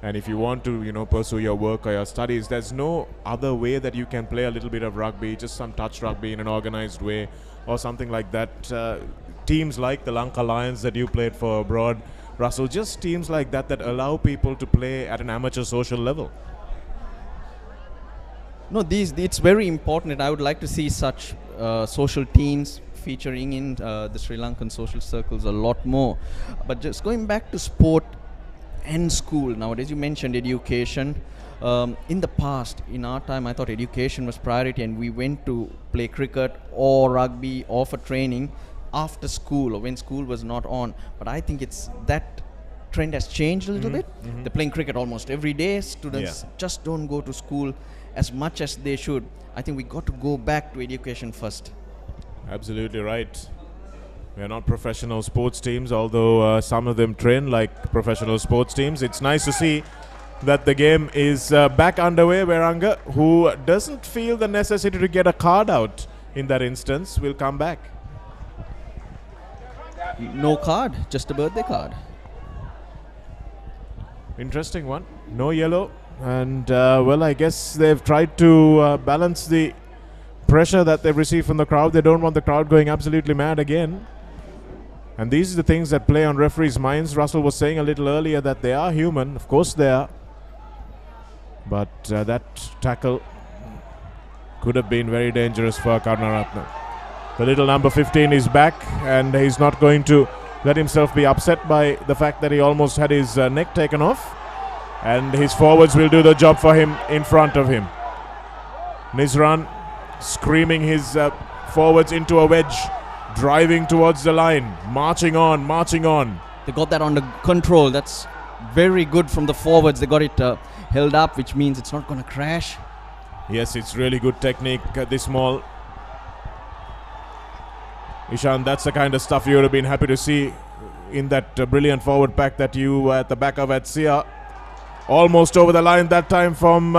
And if you want to, pursue your work or your studies, there's no other way that you can play a little bit of rugby, just some touch rugby in an organized way or something like that. Teams like the Lanka Lions that you played for abroad, Russell, just teams like that allow people to play at an amateur social level. No, it's very important, and I would like to see such social teams featuring in the Sri Lankan social circles a lot more. But just going back to sport and school nowadays, you mentioned education. In the past, in our time, I thought education was priority, and we went to play cricket or rugby or for training after school or when school was not on. But I think that trend has changed a little bit. They're playing cricket almost every day. Students just don't go to school as much as they should. I think we got to go back to education first. Absolutely right. We are not professional sports teams, although some of them train like professional sports teams. It's nice to see that the game is back underway. Veranga, who doesn't feel the necessity to get a card out in that instance, will come back. No card, just a birthday card. Interesting one. No yellow. And, I guess they've tried to balance the pressure that they've received from the crowd. They don't want the crowd going absolutely mad again. And these are the things that play on referees' minds. Russell was saying a little earlier that they are human. Of course they are. But that tackle could have been very dangerous for Karunaratne. The little number 15 is back, and he's not going to let himself be upset by the fact that he almost had his neck taken off. And his forwards will do the job for him in front of him. Nizran screaming his forwards into a wedge, driving towards the line, marching on. They got that under control. That's very good from the forwards. They got it held up, which means it's not going to crash. Yes, it's really good technique this small. Ishan, that's the kind of stuff you would have been happy to see in that brilliant forward pack that you were at the back of at Sia. Almost over the line that time from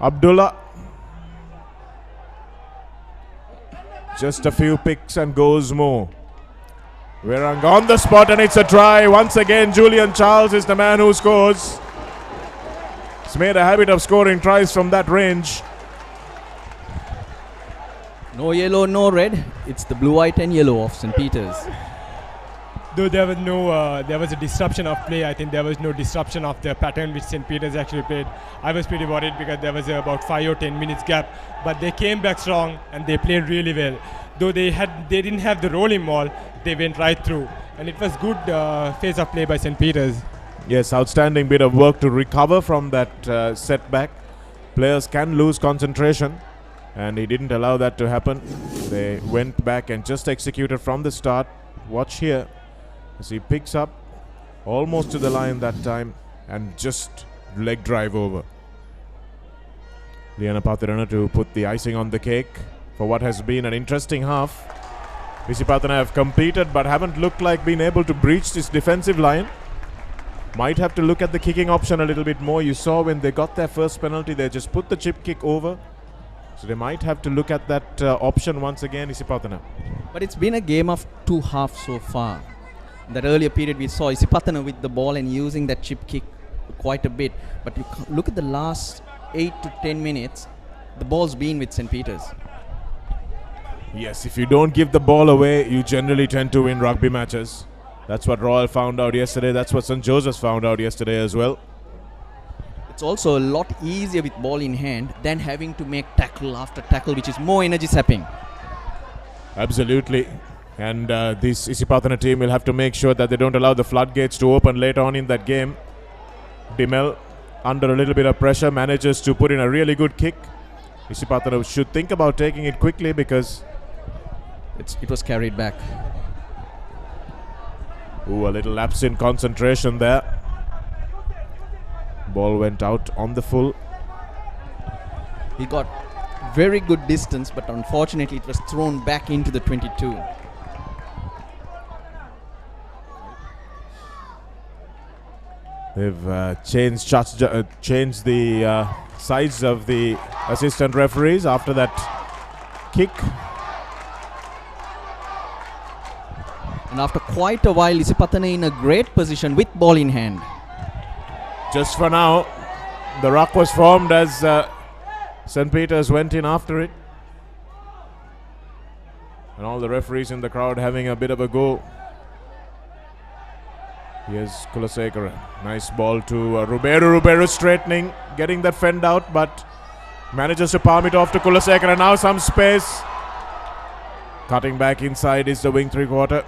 Abdullah. Just a few picks and goes more. Veranga on the spot, and it's a try. Once again, Julian Charles is the man who scores. He's made a habit of scoring tries from that range. No yellow, no red. It's the blue, white and yellow of St. Peter's. Though there was a disruption of play, I think there was no disruption of the pattern which St. Peter's actually played. I was pretty worried because there was about 5 or 10 minutes gap, but they came back strong and they played really well. Though they didn't have the rolling ball, they went right through, and it was good phase of play by St. Peter's. Yes, outstanding bit of work to recover from that setback. Players can lose concentration, and he didn't allow that to happen. They went back and just executed from the start. Watch here as he picks up almost to the line that time and just leg drive over. Isipathana to put the icing on the cake for what has been an interesting half. Isipathana have competed but haven't looked like being able to breach this defensive line. Might have to look at the kicking option a little bit more. You saw when they got their first penalty, they just put the chip kick over. So they might have to look at that option once again, Isipathana. But it's been a game of 2 halves so far. In that earlier period, we saw Isipathana with the ball and using that chip kick quite a bit. But you look at the last 8 to 10 minutes, the ball's been with St. Peter's. Yes, if you don't give the ball away, you generally tend to win rugby matches. That's what Royal found out yesterday. That's what St. Joseph's found out yesterday as well. It's also a lot easier with ball in hand than having to make tackle after tackle, which is more energy sapping. Absolutely. And this Isipathana team will have to make sure that they don't allow the floodgates to open later on in that game. Dimel, under a little bit of pressure, manages to put in a really good kick. Isipathana should think about taking it quickly because It was carried back. a little lapse in concentration there. Ball went out on the full. He got very good distance, but unfortunately it was thrown back into the 22. They've changed the sides of the assistant referees after that kick. And after quite a while, Isipathana in a great position with ball in hand. Just for now, the ruck was formed as St. Peter's went in after it. And all the referees in the crowd having a bit of a go. Here's Kulasekara. Nice ball to Ruberu. Ruberu straightening, getting that fend out, but manages to palm it off to Kulasekara. Now some space. Cutting back inside is the wing three-quarter.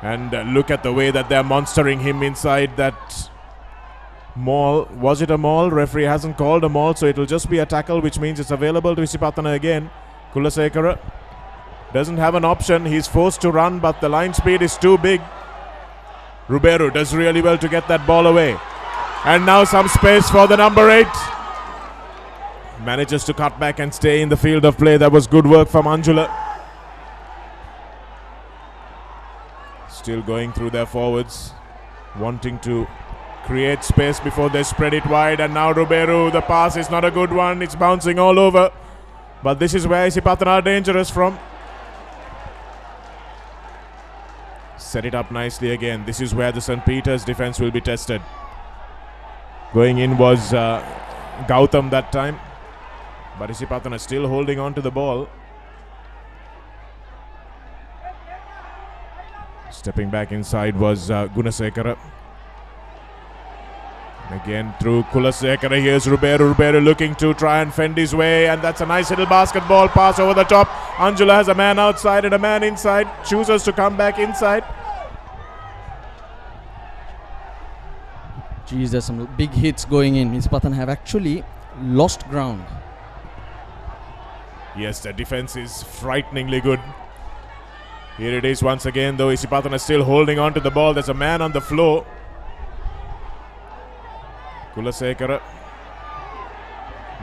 And look at the way that they're monstering him inside that maul. Was it a maul? Referee hasn't called a maul, so it'll just be a tackle, which means it's available to Isipathana again. Kulasekara doesn't have an option. He's forced to run, but the line speed is too big. Ruberu does really well to get that ball away. And now some space for the number 8. Manages to cut back and stay in the field of play. That was good work from Anjula. Still going through their forwards, wanting to create space before they spread it wide. And now Ruberu, the pass is not a good one. It's bouncing all over. But this is where Isipathana are dangerous from. Set it up nicely again. This is where the St. Peter's defense will be tested. Going in was Gautam that time. But Isipathana still holding on to the ball. Stepping back inside was Gunasekara. Again through Kulasekara. Here's Ruberu. Ruberu looking to try and fend his way. And that's a nice little basketball pass over the top. Anjula has a man outside and a man inside. Chooses to come back inside. Geez, there's some big hits going in. Isipathana have actually lost ground. Yes, the defense is frighteningly good. Here it is once again, though. Isipathana still holding on to the ball. There's a man on the floor. Kulasekara.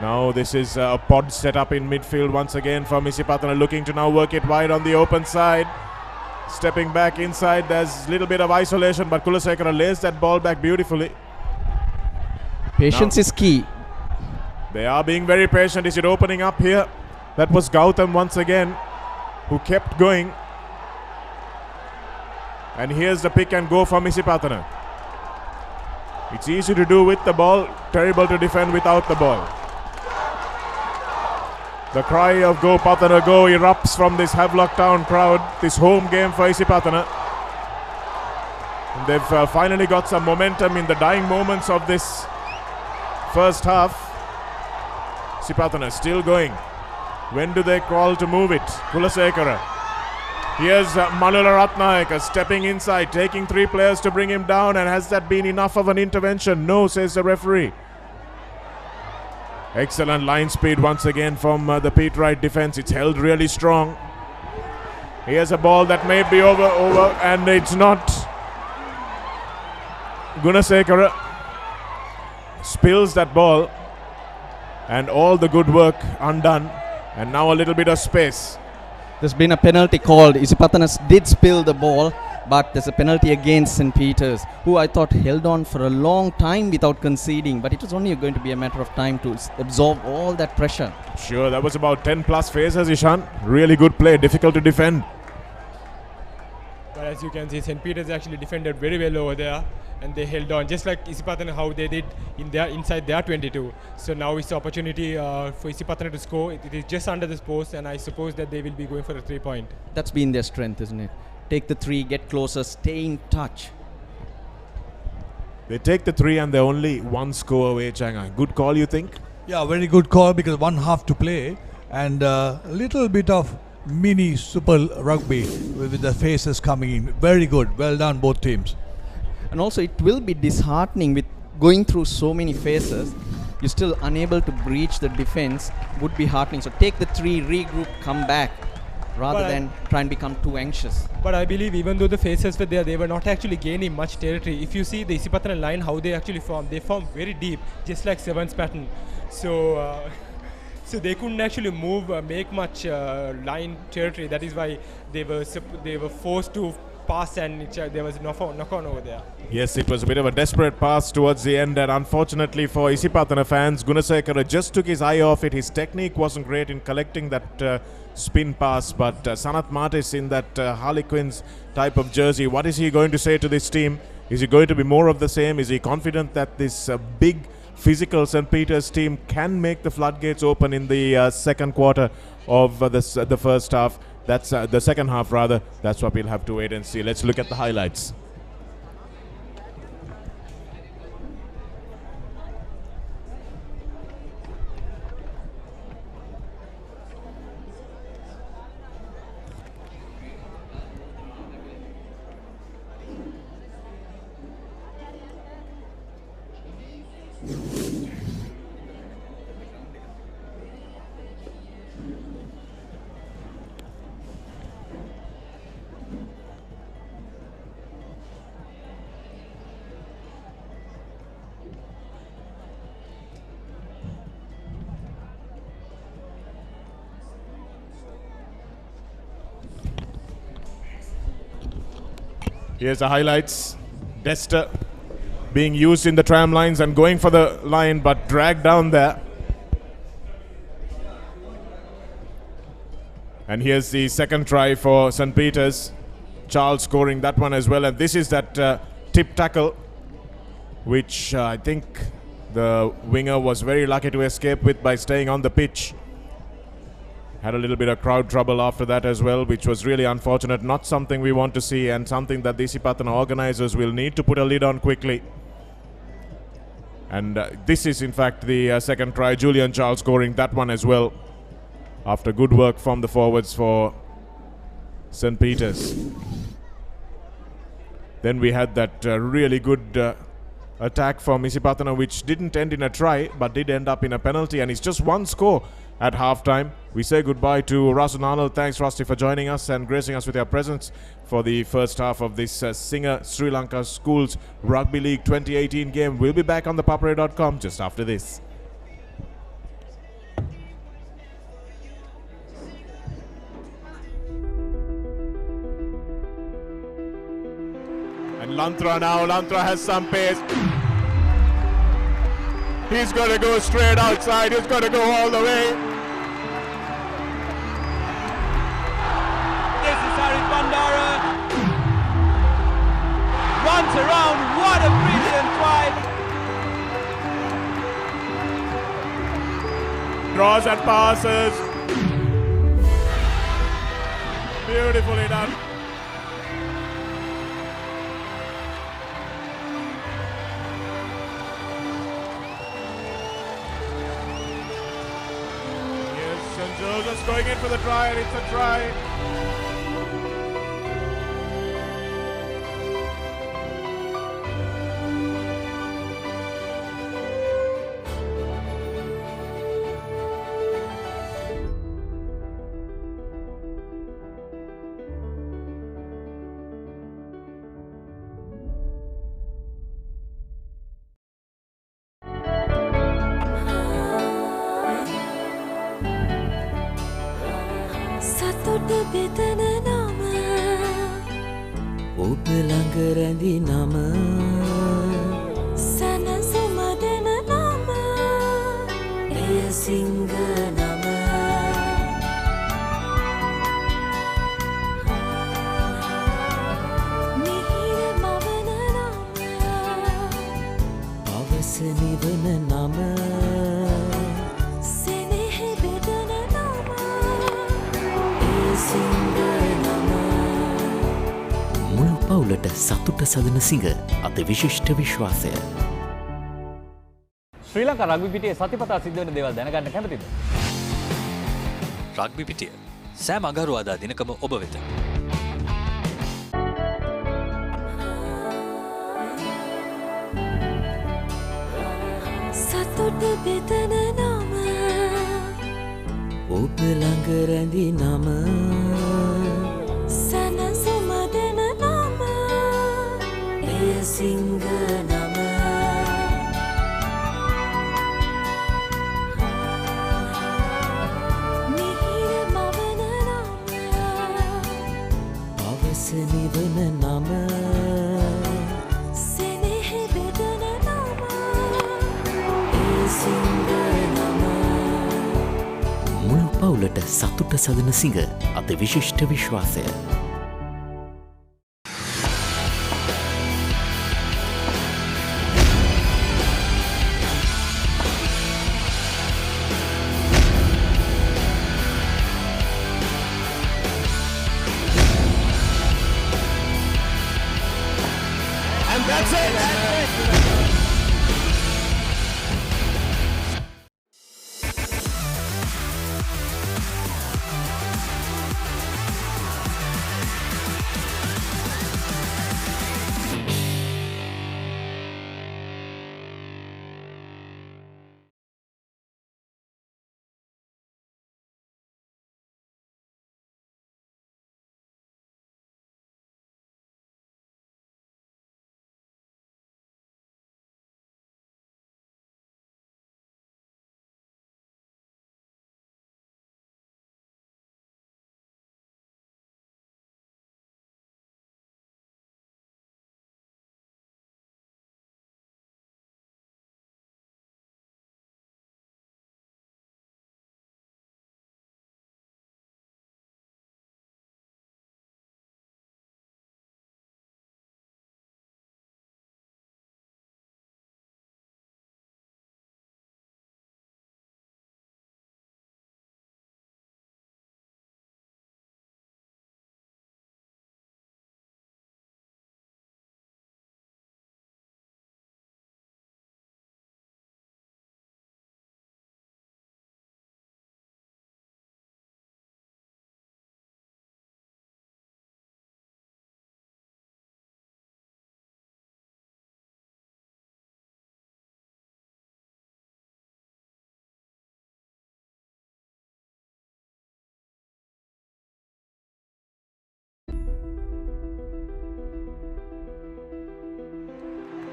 Now this is a pod set up in midfield once again from Isipathana, looking to now work it wide on the open side. Stepping back inside, there's a little bit of isolation, but Kulasekara lays that ball back beautifully. Patience is key. They are being very patient. Is it opening up here? That was Gautam once again, who kept going. And here's the pick and go from Isipathana. It's easy to do with the ball, terrible to defend without the ball. The cry of Go Pathana Go erupts from this Havelock Town crowd, this home game for Isipathana. And they've finally got some momentum in the dying moments of this first half. Isipathana still going. When do they call to move it? Kulasekara. Here's Manula Ratnayaka stepping inside, taking 3 players to bring him down. And has that been enough of an intervention? No, says the referee. Excellent line speed once again from the Pete Wright defense. It's held really strong. Here's a ball that may be over, and it's not. Gunasekara spills that ball, and all the good work undone. And now a little bit of space. There's been a penalty called. Isipathana did spill the ball, but there's a penalty against St. Peter's, who I thought held on for a long time without conceding, but it was only going to be a matter of time to absorb all that pressure. Sure, that was about 10 plus phases, Ishan. Really good play, difficult to defend. But as you can see, St. Peter's actually defended very well over there, and they held on, just like Isipathana, how they did inside their 22. So now it's the opportunity for Isipathana to score. It is just under this post, and I suppose that they will be going for a 3-point. That's been their strength, isn't it? Take the 3, get closer, stay in touch. They take the 3 and they're only 1 score away, Changai. Good call, you think? Yeah, very good call, because 1 half to play and a little bit of mini super rugby with the faces coming in. Very good. Well done, both teams. And also it will be disheartening with going through so many phases. You're still unable to breach the defense, would be heartening. So take the 3, regroup, come back, rather than try and become too anxious. But I believe even though the phases were there, they were not actually gaining much territory. If you see the Isipathana line, how they actually form, they form very deep, just like Seven's pattern. So so they couldn't actually move, make much line territory. That is why they were forced to pass, and there was knock on over there. Yes, it was a bit of a desperate pass towards the end, and unfortunately for Isipathana fans, Gunasekara just took his eye off it. His technique wasn't great in collecting that spin pass, but Sanath Matis in that Harlequins type of jersey, what is he going to say to this team? Is he going to be more of the same? Is he confident that this big physical St. Peter's team can make the floodgates open in the second quarter of the first half? That's the second half rather. That's what we'll have to wait and see. Let's look at the highlights. Here's the highlights. Dester being used in the tram lines and going for the line, but dragged down there. And here's the second try for St. Peter's. Charles scoring that one as well. And this is that tip tackle, which I think the winger was very lucky to escape with by staying on the pitch. Had a little bit of crowd trouble after that as well, which was really unfortunate. Not something we want to see, and something that the Isipathana organizers will need to put a lid on quickly. And this is in fact the second try. Julian Charles scoring that one as well, after good work from the forwards for St. Peter's. Then we had that really good attack from Isipathana, which didn't end in a try but did end up in a penalty, and it's just one score at halftime. We say goodbye to Rasun Arnold. Thanks, Rusty, for joining us and gracing us with your presence for the first half of this Singer Sri Lanka Schools Rugby League 2018 game. We'll be back on ThePapare.com just after this. And Lantra now. Lantra has some pace. He's going to go straight outside. He's going to go all the way. This is Isipathana. Runs around. What a brilliant try. Draws and passes. Beautifully done. Joseph's going in for the try, and it's a try. සතුට බෙදන නම ඔබ ළඟ රැඳි නම සැනසුම දෙන නම එය සිංහ නම මිහිර මවන නම පවස නිවන නම සෙනෙහ බෙදන නම එය සිංහ නම මුළු පවුලට සතුට සදන සිංහ අති විශිෂ්ට විශ්වාසය ශ්‍රී ලංකා රග්බි පිටියේ සතිපතා සිද්ධ වෙන දේවල් දැනගන්න කැමතිද? රග්බි පිටිය සෑම අඟහරුවාදා දිනකම ඔබ වෙත. සතුට බෙදන නම ඔබ ළඟ රැඳි නම සැනසුම දෙන නම එය සිංහ නම මිහිර මවන නම පවස නිවන නම සෙනෙහ බෙදන නම එය සිංහ නම මුළු පවුලට සතුට සදන සිංහ අති විශිෂ්ට විශ්වාසය And that's it.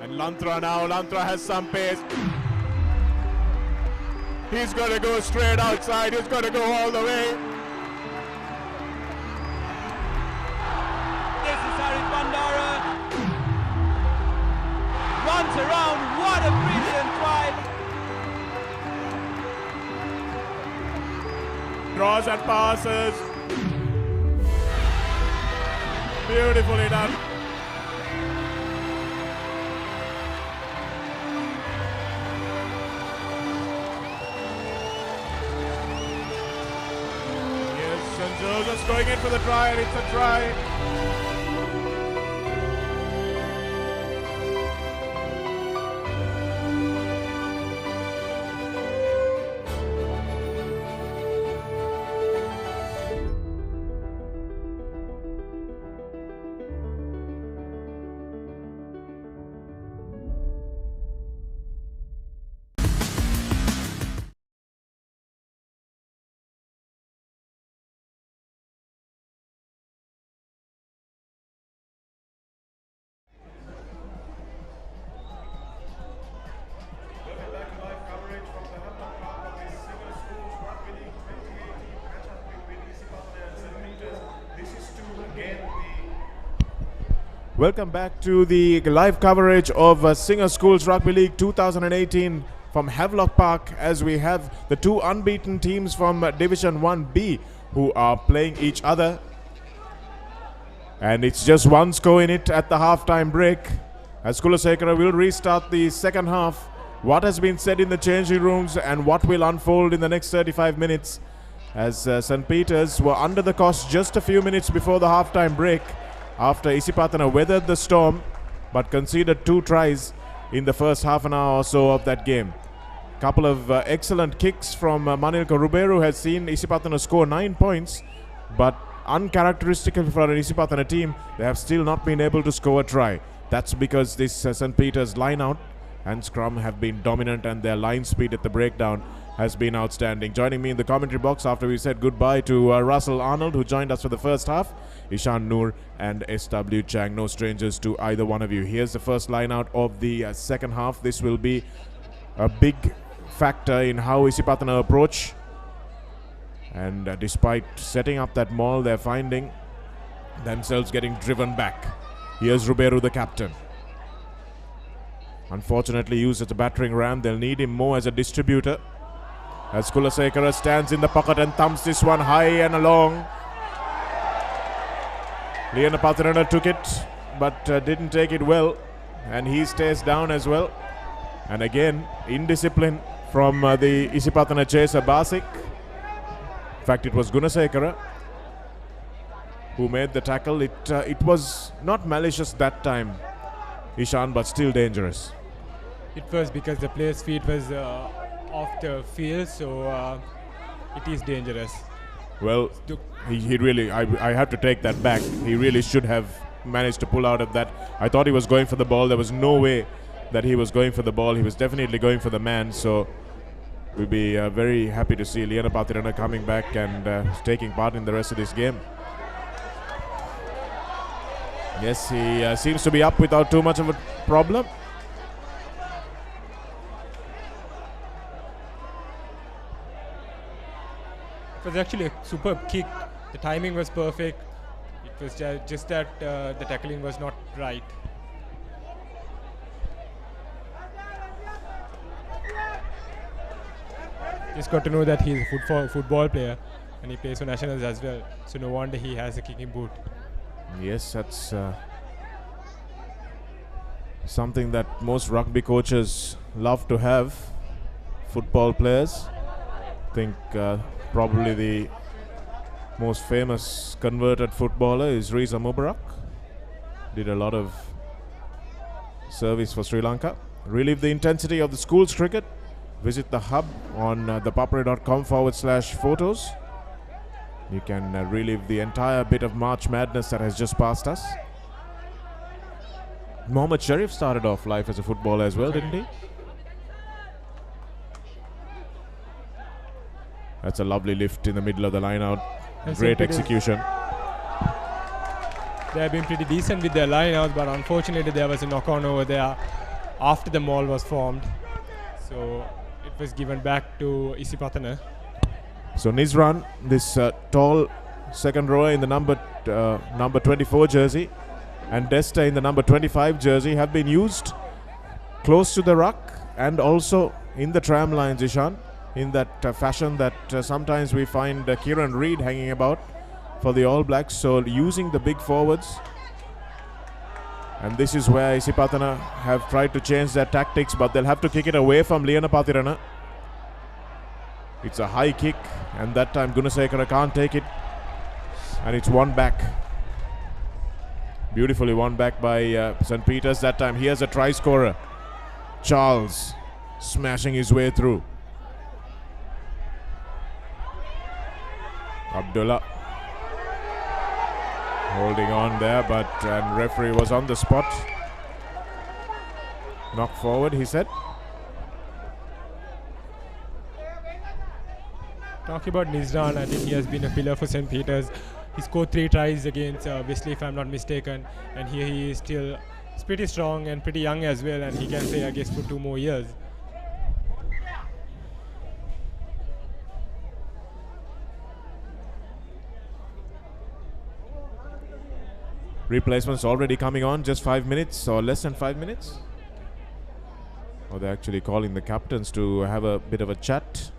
And Lantra now, Lantra has some pace. He's going to go straight outside, he's going to go all the way. This is Isipathana. Runs around. What a brilliant try. Draws and passes. Beautifully done. Yes, St. Joseph's going in for the try, and it's a try. Welcome back to the live coverage of Singer Schools Rugby League 2018 from Havelock Park, as we have the two unbeaten teams from Division 1B who are playing each other. And it's just one score in it at the half-time break. As Kulasekara will restart the second half. What has been said in the changing rooms and what will unfold in the next 35 minutes, as St. Peter's were under the cosh just a few minutes before the half-time break, after Isipathana weathered the storm but conceded 2 tries in the first half an hour or so of that game. Couple of excellent kicks from Manilka Ruberu has seen Isipathana score 9 points, but uncharacteristically for an Isipathana team, they have still not been able to score a try. That's because this St. Peter's line out and scrum have been dominant, and their line speed at the breakdown has been outstanding. Joining me in the commentary box after we said goodbye to Russell Arnold, who joined us for the first half, Ishan Noor and SW Chang. No strangers to either one of you. Here's the first line out of the second half. This will be a big factor in how Isipathana approach. And despite setting up that maul, they're finding themselves getting driven back. Here's Ruberu, the captain. Unfortunately used as a battering ram. They'll need him more as a distributor. As Kulasekara stands in the pocket and thumps this one high and along. Isipathana took it, but didn't take it well. And he stays down as well. And again, indiscipline from the Isipathana chaser, Basik. In fact, it was Gunasekara who made the tackle. It was not malicious that time, Ishan, but still dangerous. It was because the player's feet was off the field, so it is dangerous. Well, he really, I have to take that back. He really should have managed to pull out of that. I thought he was going for the ball. There was no way that he was going for the ball. He was definitely going for the man, so we'll be very happy to see Isipathana coming back and taking part in the rest of this game. Yes, he seems to be up without too much of a problem. It was actually a superb kick. The timing was perfect. It was just that the tackling was not right. Just got to know that he's a football player and he plays for nationals as well. So no wonder he has a kicking boot. Yes, that's something that most rugby coaches love to have. Football players. I think probably the most famous converted footballer is Riza Mubarak. Did a lot of service for Sri Lanka. Relieve the intensity of the schools cricket. Visit the hub on thepapare.com/photos. You can relive the entire bit of March Madness that has just passed us. Mohammad Sharif started off life as a footballer as well, didn't he? That's a lovely lift in the middle of the line out. Great execution. They have been pretty decent with their line out, but unfortunately there was a knock-on over there after the maul was formed. So it was given back to Isipathana. So Nizran, this tall second rower in the number 24 jersey, and Desta in the number 25 jersey have been used close to the ruck and also in the tram lines, Ishan, in that fashion that sometimes we find Kieran Reid hanging about for the All Blacks. So using the big forwards, and this is where Isipathana have tried to change their tactics, but they'll have to kick it away from Isipathana. It's a high kick, and that time Gunasekara can't take it, and it's won back. Beautifully won back by St. Peter's that time. Here's a try scorer, Charles, smashing his way through. Abdullah holding on there, but and referee was on the spot. Knock forward, he said. Talking about Nizran, I think he has been a pillar for St. Peter's. He scored 3 tries against Wesley, if I'm not mistaken, and here he is still pretty strong and pretty young as well, and he can play, I guess, for 2 more years. Replacements already coming on, just 5 minutes or less than 5 minutes. Or they're actually calling the captains to have a bit of a chat.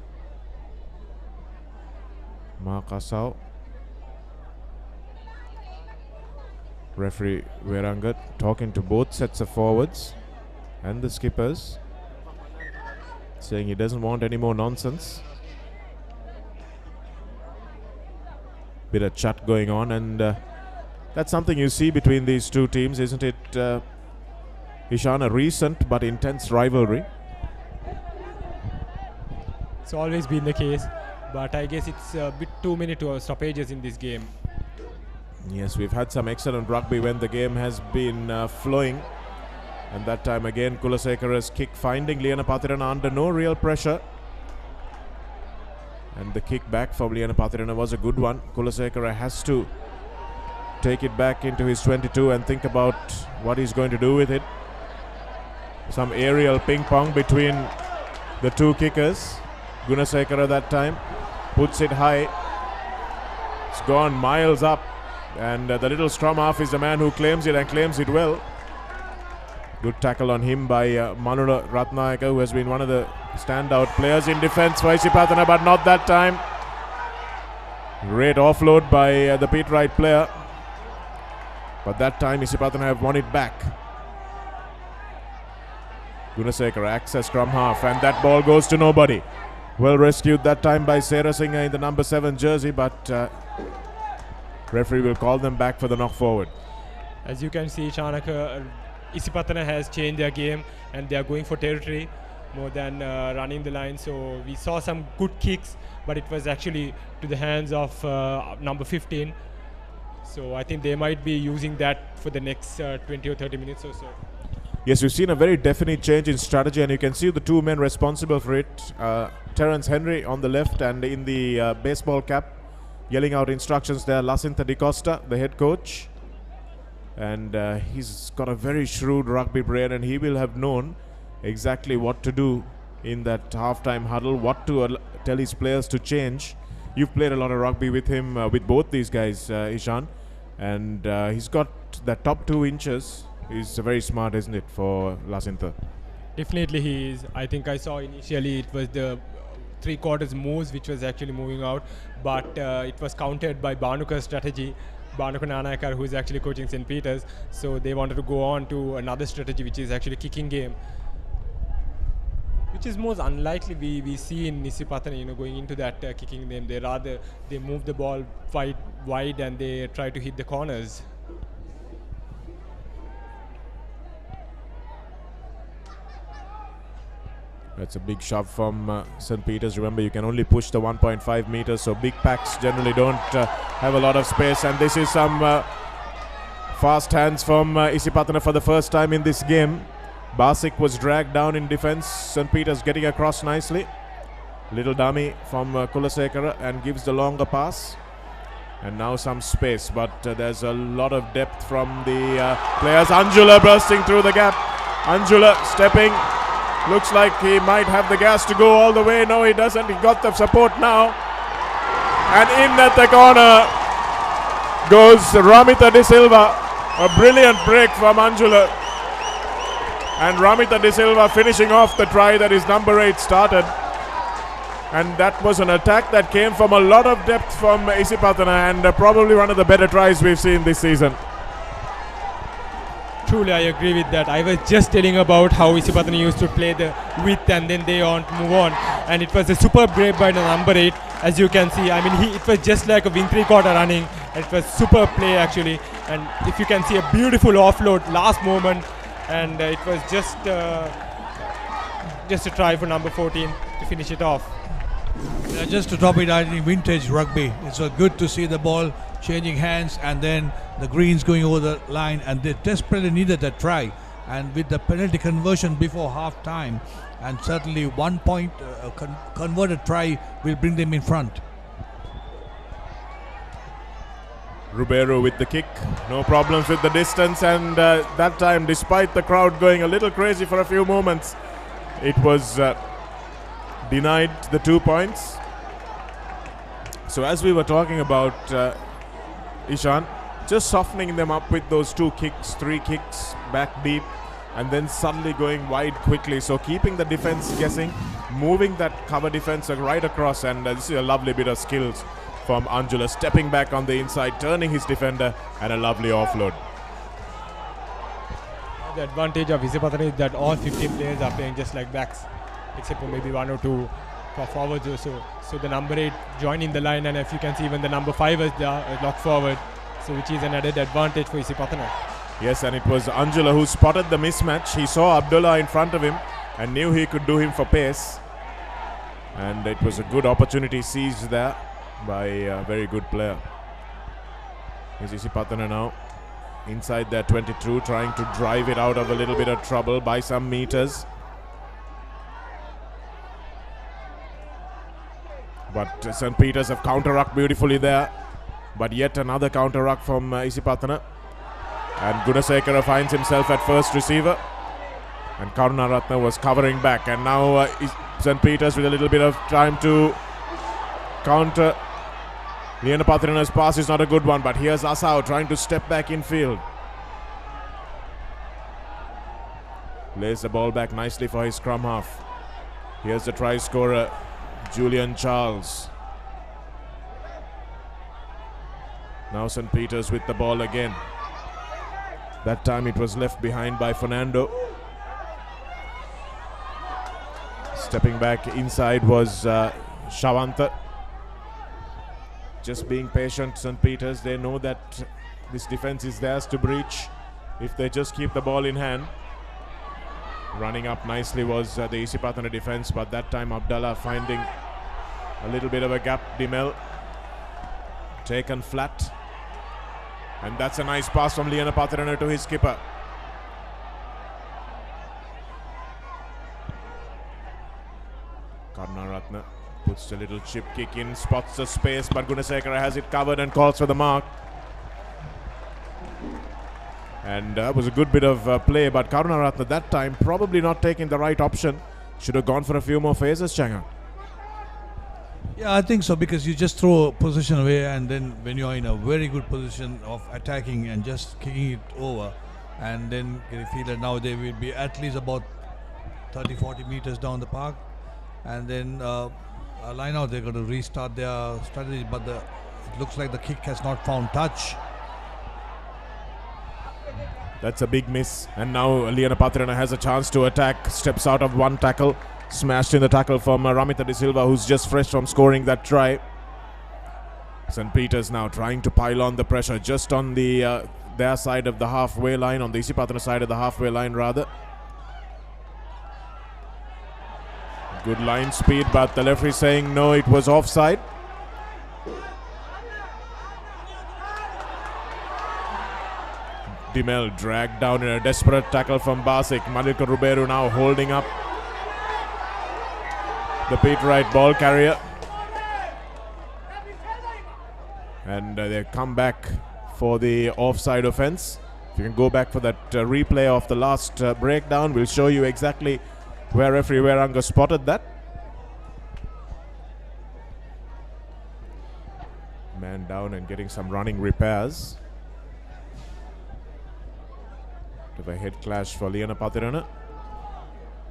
Makasau. Referee Verangat talking to both sets of forwards and the skippers, saying he doesn't want any more nonsense. Bit of chat going on, and that's something you see between these two teams, isn't it, Ishan? A recent but intense rivalry. It's always been the case, but I guess it's a bit too many stoppages in this game. Yes, we've had some excellent rugby when the game has been flowing. And that time again Kulasekara's kick finding Lianapathirana under no real pressure. And the kick back from Lianapathirana was a good one. Kulasekara has to take it back into his 22 and think about what he's going to do with it. Some aerial ping pong between the two kickers. Gunasekara that time puts it high. It's gone miles up, and the little scrum half is the man who claims it and claims it well. Good tackle on him by Manula Ratnayaka, who has been one of the standout players in defence for Isipathana, but not that time. Great offload by the Pete Wright player, but that time Isipathana have won it back. Gunasekara acts as scrum half, and that ball goes to nobody. Well rescued that time by Sarah Singh in the number 7 jersey, but referee will call them back for the knock forward. As you can see, Chanaka, Isipathana has changed their game and they are going for territory more than running the line. So we saw some good kicks, but it was actually to the hands of number 15. So I think they might be using that for the next 20 or 30 minutes or so. Yes, we've seen a very definite change in strategy, and you can see the two men responsible for it. Terence Henry on the left, and in the baseball cap, yelling out instructions there, Lacinta Di Costa, the head coach. And he's got a very shrewd rugby brain, and he will have known exactly what to do in that halftime huddle, what to tell his players to change. You've played a lot of rugby with him, with both these guys, Ishan, and he's got that top 2 inches. He's very smart, isn't it, for Lacinta? Definitely he is. I think I saw initially it was the 3/4 moves which was actually moving out, but it was countered by Banuka's strategy. Banuka Nanayakar, who is actually coaching St. Peter's, so they wanted to go on to another strategy, which is actually kicking game, which is most unlikely we see in Isipathana, going into that kicking game. They move the ball wide and they try to hit the corners. That's a big shove from St. Peter's. Remember, you can only push the 1.5 meters, so big packs generally don't have a lot of space. And this is some fast hands from Isipathana for the first time in this game. Basik was dragged down in defense. St. Peter's getting across nicely. Little dummy from Kulasekara and gives the longer pass. And now some space, but there's a lot of depth from the players. Anjula bursting through the gap. Anjula stepping. Looks like he might have the gas to go all the way. No, he doesn't. He got the support now. And in at the corner goes Ramita De Silva. A brilliant break from Anjula. And Ramita De Silva finishing off the try that his number 8 started. And that was an attack that came from a lot of depth from Isipathana, and probably one of the better tries we've seen this season. Truly, I agree with that. I was just telling about how Isipathana used to play the width and then they move on. And it was a superb break by the number 8, as you can see. I mean, it was just like a wing 3/4 running. It was super play actually. And if you can see a beautiful offload last moment, and it was just a try for number 14 to finish it off. Just to top it, I think vintage rugby. It's good to see the ball changing hands and then the Greens going over the line, and they desperately needed that try. And with the penalty conversion before half time, and certainly 1 point converted try will bring them in front. Ribeiro with the kick, no problems with the distance, and that time, despite the crowd going a little crazy for a few moments, it was denied the 2 points. So as we were talking about, Ishan, just softening them up with those 2 kicks, 3 kicks back deep, and then suddenly going wide quickly. So keeping the defense guessing, moving that cover defense right across, and this is a lovely bit of skills from Anjula, stepping back on the inside, turning his defender, and a lovely offload. The advantage of Isipathana is that all 15 players are playing just like backs, except for maybe 1 or 2 for forwards or so. So the number 8 joining the line, and if you can see even the number 5 is there, locked forward, so which is an added advantage for Isipathana. Yes, and it was Anjula who spotted the mismatch. He saw Abdullah in front of him and knew he could do him for pace. And it was a good opportunity seized there by a very good player. Here's Isipathana now. inside their 22, trying to drive it out of a little bit of trouble by some meters. But St. Peters have counter-rucked beautifully there. But yet another counter-ruck from Isipathana. And Gunasekara finds himself at first receiver. And Karunaratna was covering back. And now St. Peters with a little bit of time to counter. Isipathana's pass is not a good one, but here's Asao trying to step back in field. Lays the ball back nicely for his scrum half. Here's the try scorer, Julian Charles. Now St. Peters with the ball again. That time it was left behind by Fernando. Stepping back inside was Shavanta. Just being patient, St. Peters. They know that this defense is theirs to breach if they just keep the ball in hand. Running up nicely was the Isipathana defense, but that time Abdallah finding a little bit of a gap. Dimel taken flat. And that's a nice pass from Isipathana to his skipper. Karunaratna puts a little chip kick in, spots the space, but Gunasekara has it covered and calls for the mark. And that was a good bit of play, but Karunaratna that time probably not taking the right option. Should have gone for a few more phases, Changa. Yeah, I think so, because you just throw a position away, and then when you are in a very good position of attacking and just kicking it over, and then you feel that now they will be at least about 30-40 meters down the park, and then line out, they're going to restart their strategy, but it looks like the kick has not found touch. That's a big miss, and now Isipathana has a chance to attack. Steps out of one tackle, smashed in the tackle from Ramita De Silva, who's just fresh from scoring that try. St. Peters now trying to pile on the pressure just on the their side of the halfway line, on the Isipathana side of the halfway line rather. Good line speed, but the referee saying no, it was offside. Dimel dragged down in a desperate tackle from Basic. Malika Ruberu now holding up the Pete Wright ball carrier. And they come back for the offside offense. If you can go back for that replay of the last breakdown, we'll show you exactly where referee Weranga spotted that. Man down and getting some running repairs. Of a head clash for Isipathana.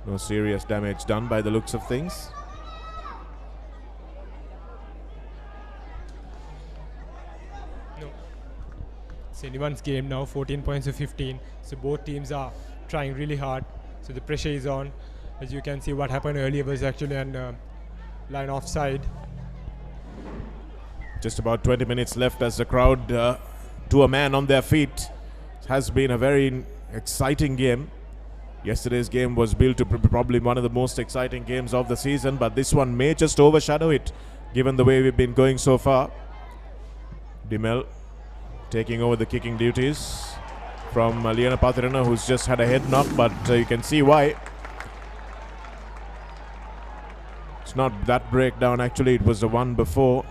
No serious damage done by the looks of things. No. It's anyone's game now, 14 points to 15. So both teams are trying really hard. So the pressure is on. As you can see, what happened earlier was actually an line offside. Just about 20 minutes left as the crowd to a man on their feet. It has been a very exciting game. Yesterday's game was billed to probably one of the most exciting games of the season, but this one may just overshadow it given the way we've been going so far. Dimel taking over the kicking duties from Isipathana, who's just had a head knock, but you can see why. It's not that breakdown, actually it was the one before.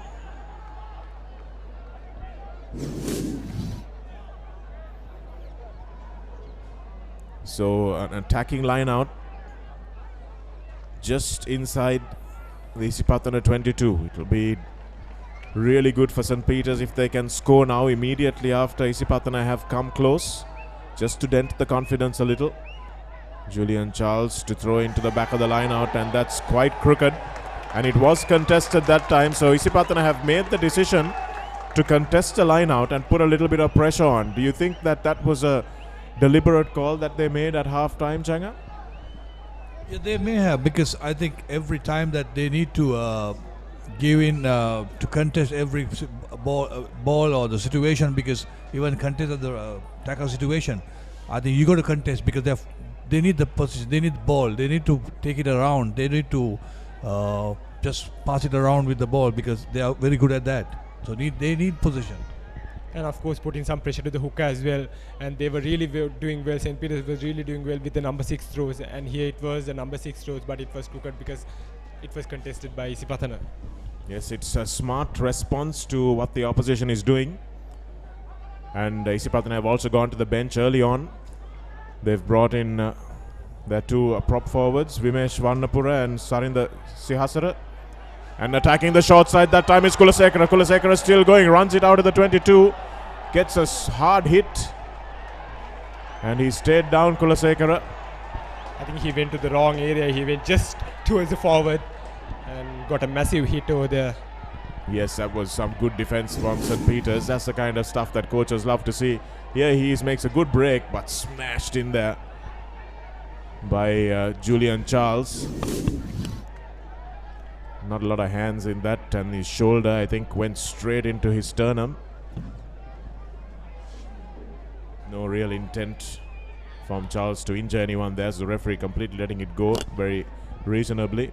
So an attacking line out just inside the Isipathana 22. It will be really good for St. Peters if they can score now immediately after Isipathana have come close, just to dent the confidence a little. Julian Charles to throw into the back of the line out, and that's quite crooked, and it was contested that time. So Isipathana have made the decision to contest the line out and put a little bit of pressure on. Do you think that that was a deliberate call that they made at half time, Changa? Yeah, they may have, because I think every time that they need to give in to contest every ball or the situation, because even contest of the tackle situation, I think you got to contest, because they need the position, they need the ball, they need to take it around, they need to just pass it around with the ball, because they are very good at that. So they need position. and of course putting some pressure to the hooker as well. And they were really doing well. St. Peter's was really doing well with the number 6 throws, and here it was the number 6 throws, but it was crooked because it was contested by Isipathana. Yes, it's a smart response to what the opposition is doing. And Isipathana have also gone to the bench early on. They've brought in their two prop forwards, Vimesh Varnapura and Sarinda Sihasara. And attacking the short side that time is Kulasekara. Kulasekara still going, runs it out of the 22. Gets a hard hit. And he stayed down, Kulasekara. I think he went to the wrong area. He went just towards the forward and got a massive hit over there. Yes, that was some good defense from St. Peter's. That's the kind of stuff that coaches love to see. Here he makes a good break, but smashed in there by Julian Charles. Not a lot of hands in that, and his shoulder, I think, went straight into his sternum. No real intent from Charles to injure anyone. There's the referee completely letting it go very reasonably.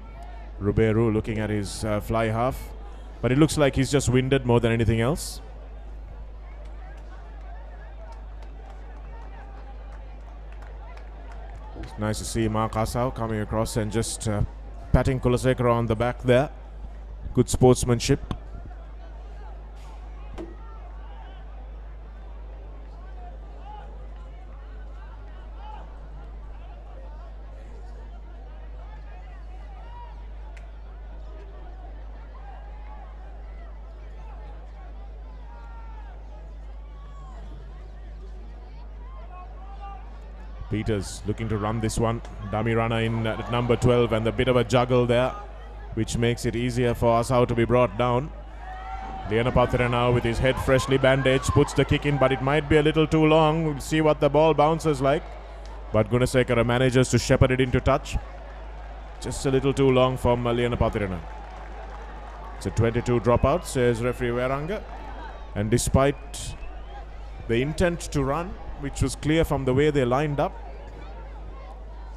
Ruberu looking at his fly half, but it looks like he's just winded more than anything else. It's nice to see Mark Asau coming across and just patting Kulasekara on the back there. Good sportsmanship. Peters looking to run this one. Dummy runner in at number 12, and a bit of a juggle there, which makes it easier for Asau to be brought down. Isipathana now with his head freshly bandaged puts the kick in, but it might be a little too long. We'll see what the ball bounces like. But Gunasekara manages to shepherd it into touch. Just a little too long from Isipathana. It's a 22 dropout, says referee Veranga. And despite the intent to run, which was clear from the way they lined up,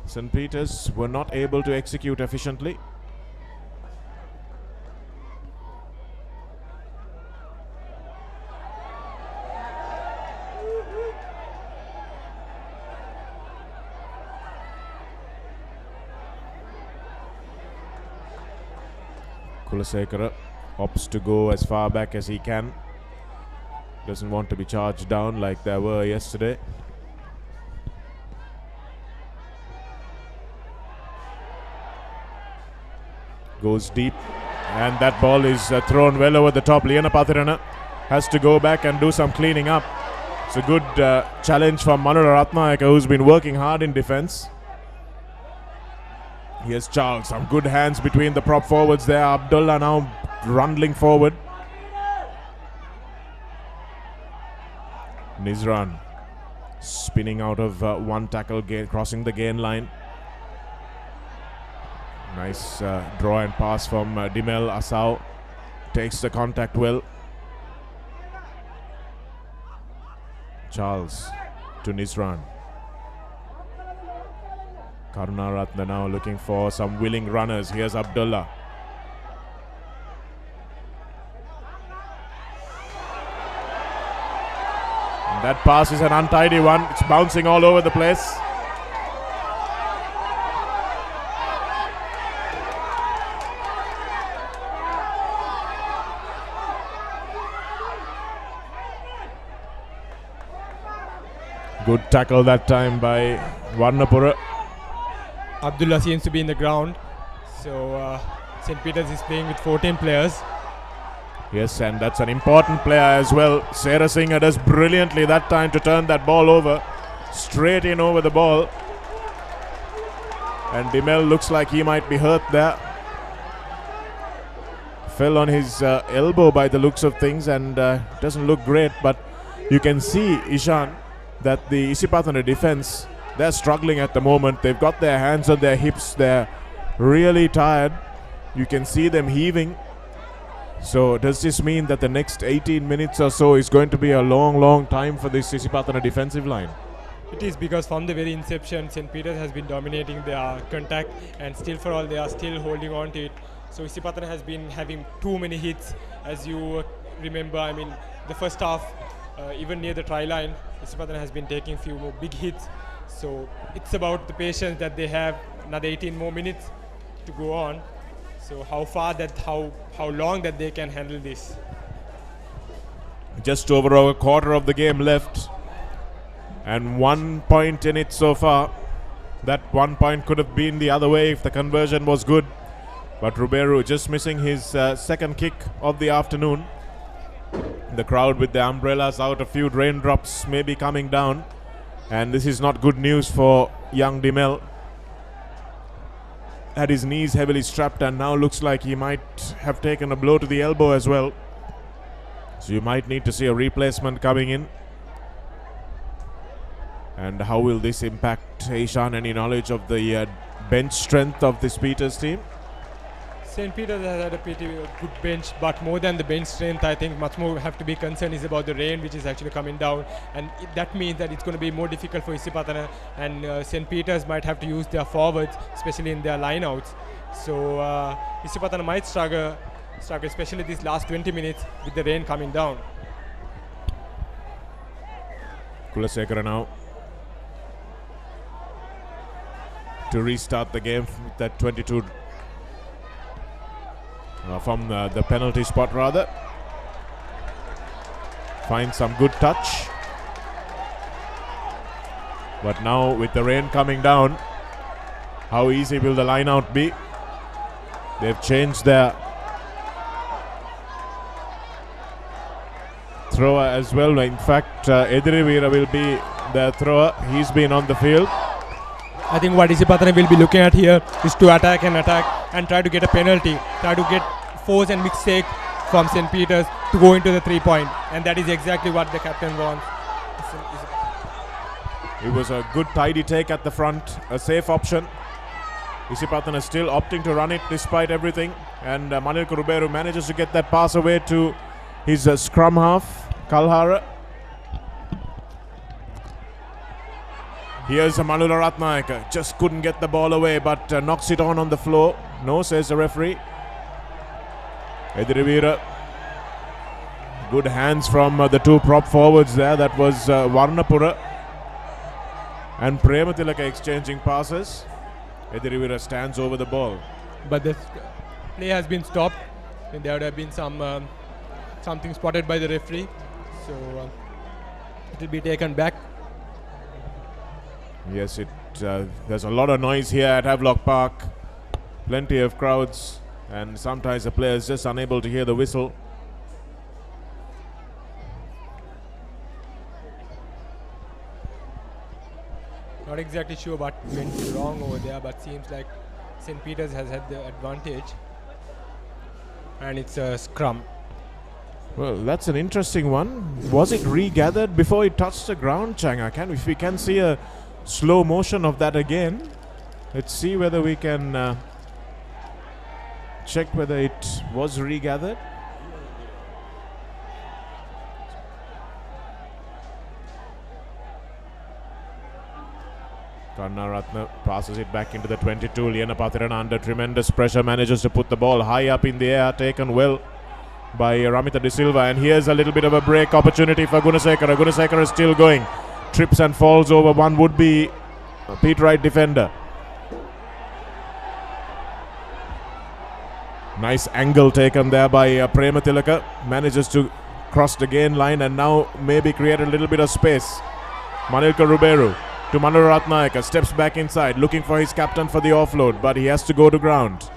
St. Peter's were not able to execute efficiently. Kulasekara opts to go as far back as he can. Doesn't want to be charged down like there were yesterday. Goes deep, and that ball is thrown well over the top. Isipathana has to go back and do some cleaning up. It's a good challenge from Manula Ratnayaka, who's been working hard in defense. Here's Charles, some good hands between the prop forwards there. Abdullah now rundling forward. Nizran spinning out of one tackle, crossing the gain line. Nice draw and pass from Dimel Asau. Takes the contact well. Charles to Nizran. Karunaratna now looking for some willing runners. Here's Abdullah. That pass is an untidy one. It's bouncing all over the place. Good tackle that time by Varnapura. Abdullah seems to be in the ground. So St. Peter's is playing with 14 players. Yes, and that's an important player as well. Sarah Singh does brilliantly that time to turn that ball over. Straight in over the ball. And Dimel looks like he might be hurt there. Fell on his elbow by the looks of things, and doesn't look great. But you can see, Ishan, that the Isipathana defense, they're struggling at the moment. They've got their hands on their hips. They're really tired. You can see them heaving. So does this mean that the next 18 minutes or so is going to be a long time for this Isipathana defensive line? It is, because from the very inception, St. Peter's has been dominating their contact, and still for all they are still holding on to it. So Isipathana has been having too many hits. As you remember, I mean, the first half, even near the try line, Isipathana has been taking few more big hits. So it's about the patience that they have. Another 18 more minutes to go on. So how long that they can handle this. Just over a quarter of the game left, and 1 point in it so far. That 1 point could have been the other way if the conversion was good, but Ruberu just missing his second kick of the afternoon. The crowd with the umbrellas out, a few raindrops may be coming down, and this is not good news for young Dimel. Had his knees heavily strapped and now looks like he might have taken a blow to the elbow as well. So you might need to see a replacement coming in. And how will this impact Ishan? Any knowledge of the bench strength of this Peters team? St. Peter's has had a pretty good bench, but more than the bench strength, I think much more have to be concerned is about the rain which is actually coming down, and that means that it's going to be more difficult for Isipathana, and St. Peter's might have to use their forwards, especially in their lineouts. So Isipathana might struggle, especially these last 20 minutes with the rain coming down. Kulasekara now to restart the game with that 22 from the penalty spot rather. Finds some good touch, but now with the rain coming down, how easy will the line out be? They've changed their thrower as well. In fact, Edirivira will be the thrower. He's been on the field. I think what Isipathana will be looking at here is to attack and try to get a penalty, try to get force and mistake from St. Peter's to go into the 3-point, and that is exactly what the captain wants. It was a good tidy take at the front, a safe option. Isipathana still opting to run it despite everything, and Manilka Ruberu manages to get that pass away to his scrum half, Kalhara. Here's Manula Ratnayaka, just couldn't get the ball away, but knocks it on the floor. No, says the referee. Edirivira, good hands from the two prop forwards there. That was Varnapura and Prematilaka exchanging passes. Edirivira stands over the ball. But the play has been stopped. And there would have been something spotted by the referee. So it will be taken back. Yes, there's a lot of noise here at Havelock Park. Plenty of crowds, and sometimes the players just unable to hear the whistle. Not exactly sure what went wrong over there, but seems like St. Peter's has had the advantage. And it's a scrum. Well, that's an interesting one. Was it regathered before it touched the ground, Changa? If we can see a slow motion of that again, let's see whether we can check whether it was regathered. Karnaratna passes it back into the 22. Lienapathirana under tremendous pressure manages to put the ball high up in the air, taken well by Ramita De Silva, and here's a little bit of a break opportunity for Gunasekara. Gunasekara is still going, trips and falls over one would-be Pete Wright defender. Nice angle taken there by Prematilaka, manages to cross the gain line and now maybe create a little bit of space. Manilka Ruberu to Manu Ratnayaka, steps back inside, looking for his captain for the offload, but he has to go to ground.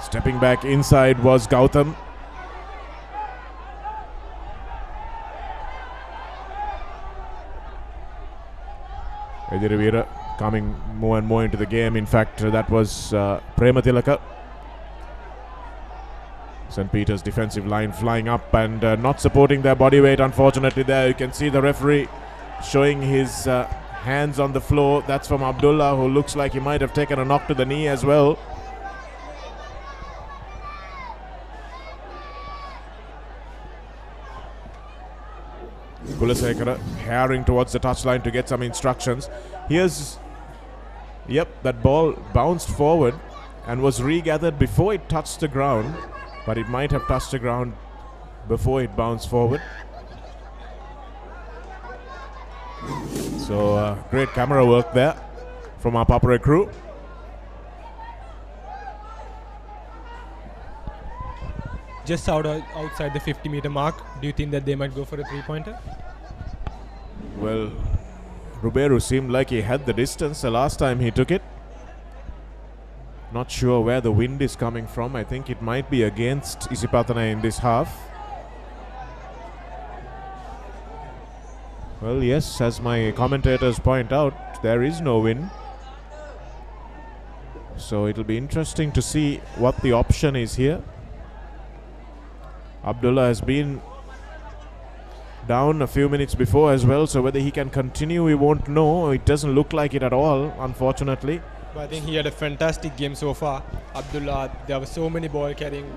Stepping back inside was Gautam. Edirivira coming more and more into the game. In fact, that was Prematilaka. St. Peter's defensive line flying up and not supporting their body weight, unfortunately. There you can see the referee showing his hands on the floor. That's from Abdullah, who looks like he might have taken a knock to the knee as well. Kulasekara herring towards the touchline to get some instructions. Here's, that ball bounced forward and was regathered before it touched the ground, but it might have touched the ground before it bounced forward. So great camera work there from our Papare crew. Just outside the 50-meter mark, do you think that they might go for a three-pointer? Well, Ruberu seemed like he had the distance the last time he took it. Not sure where the wind is coming from. I think it might be against Isipathana in this half. Well, yes, as my commentators point out, there is no wind. So it'll be interesting to see what the option is here. Abdullah has been down a few minutes before as well, so whether he can continue, we won't know. It doesn't look like it at all, unfortunately. But I think he had a fantastic game so far. Abdullah, there were so many ball carrying.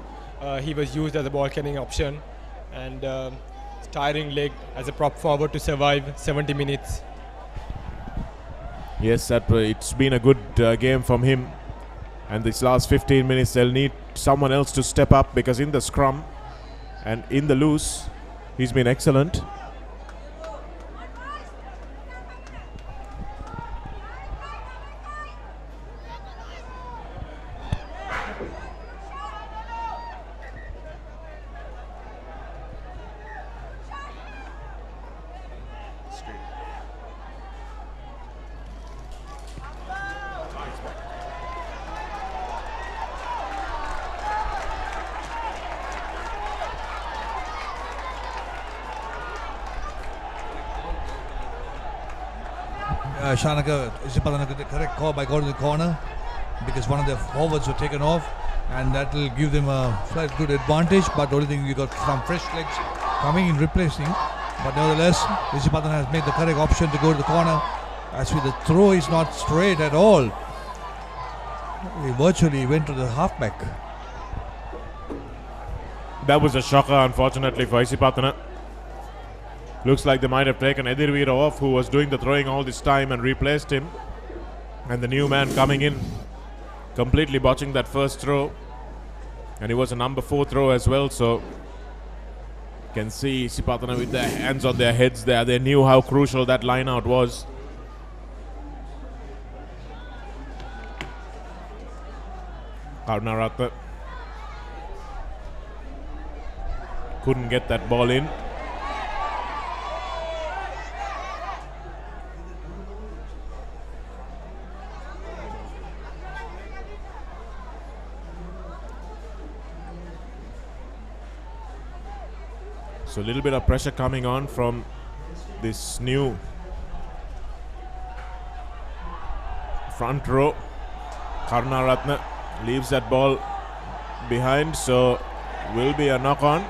He was used as a ball carrying option, and tiring leg as a prop forward to survive 70 minutes. Yes, it's been a good game from him. And this last 15 minutes, they'll need someone else to step up, because in the scrum and in the loose, he's been excellent. Shanaka, Isipathana got the correct call by going to the corner because one of their forwards were taken off, and that will give them a slight good advantage. But the only thing, you got some fresh legs coming in replacing. But nevertheless, Isipathana has made the correct option to go to the corner. As with the throw, is not straight at all. He virtually went to the halfback. That was a shocker, unfortunately, for Isipathana. Looks like they might have taken Edirveer off, who was doing the throwing all this time, and replaced him. And the new man coming in, completely botching that first throw. And it was a number 4 throw as well, so you can see Isipathana with their hands on their heads there. They knew how crucial that line out was. Karunaratne couldn't get that ball in. So a little bit of pressure coming on from this new front row. Karunaratne leaves that ball behind, so will be a knock on.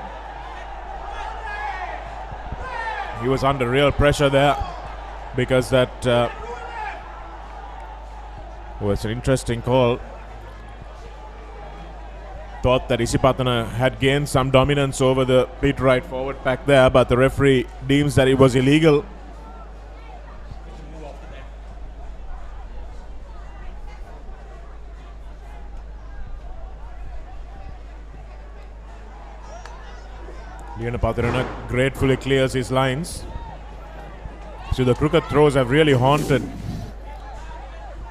He was under real pressure there, because that was an interesting call. Thought that Isipathana had gained some dominance over the pit right forward pack there, but the referee deems that it was illegal. Isipathana gratefully clears his lines. So the crooked throws have really haunted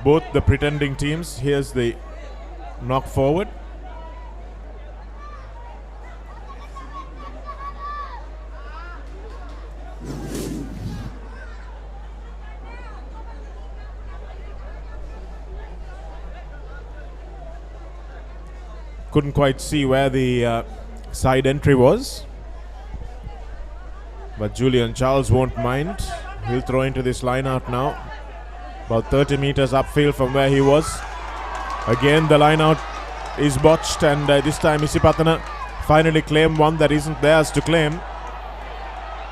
both the pretending teams. Here's the knock forward. Couldn't quite see where the side entry was, but Julian Charles won't mind. He'll throw into this line out now, about 30 meters upfield from where he was. Again, the line out is botched, and this time Isipathana finally claim one that isn't theirs to claim.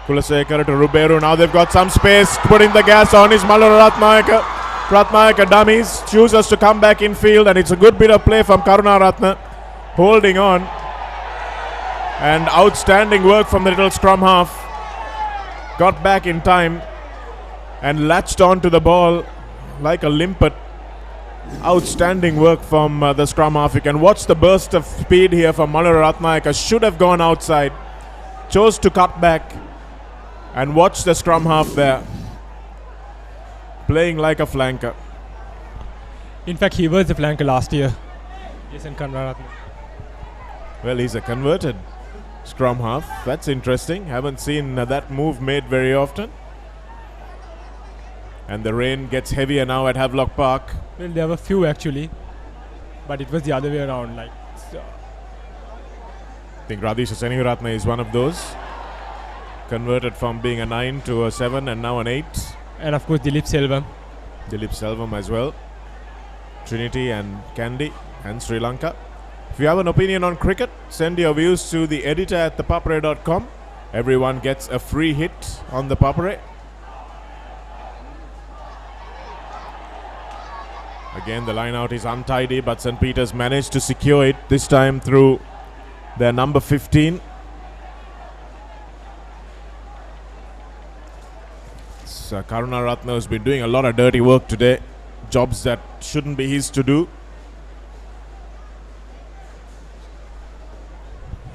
Kulasekara to Ruberu. Now they've got some space. Putting the gas on is Malura Ratnayaka. Ratnayaka dummies, chooses to come back in field, and it's a good bit of play from Karunaratne, holding on, and outstanding work from the little scrum half. Got back in time and latched onto the ball like a limpet. Outstanding work from the scrum half. You can watch the burst of speed here from Malura Ratnayaka. Should have gone outside, chose to cut back, and watch the scrum half there. playing like a flanker. In fact, he was the flanker last year. Jason Kanraratne. Well, he's a converted scrum half. That's interesting. Haven't seen that move made very often. And the rain gets heavier now at Havelock Park. Well, there were few actually, but it was the other way around. Like, so I think Radhisha Senihuratne is one of those. Converted from being a 9 to a 7 and now an 8. and of course Dilip Selvam. Dilip Selvam as well. Trinity and Candy and Sri Lanka. If you have an opinion on cricket, send your views to the editor at ThePapare.com. Everyone gets a free hit on ThePapare. Again, the line out is untidy, but St. Peter's managed to secure it this time through their number 15. So Karunaratne has been doing a lot of dirty work today. Jobs that shouldn't be his to do.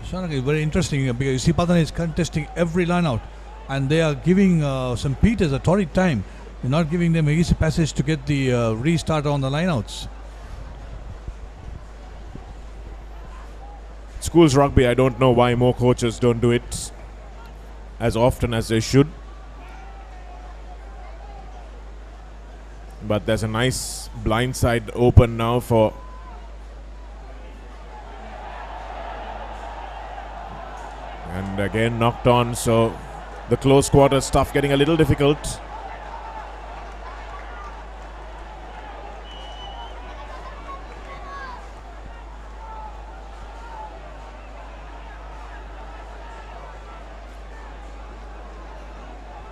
Shanak is very interesting because Isipathana is contesting every line out and they are giving St. Peter's a torrid time. They're not giving them an easy passage to get the restart on the lineouts. Schools rugby, I don't know why more coaches don't do it as often as they should. But there's a nice blindside open now for and again knocked on, so the close quarter stuff getting a little difficult.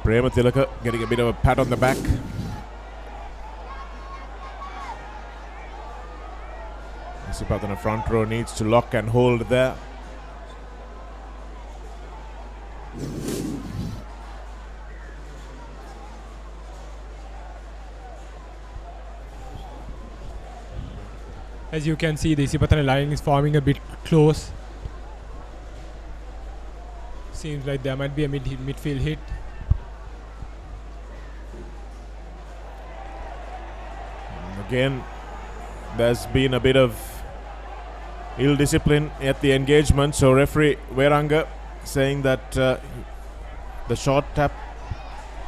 Prema Tilaka getting a bit of a pat on the back. Isipathana front row needs to lock and hold there. As you can see, the Isipathana line is forming a bit close. Seems like there might be a midfield hit. Again, there's been a bit of ill discipline at the engagement, so referee Veranga saying that the short tap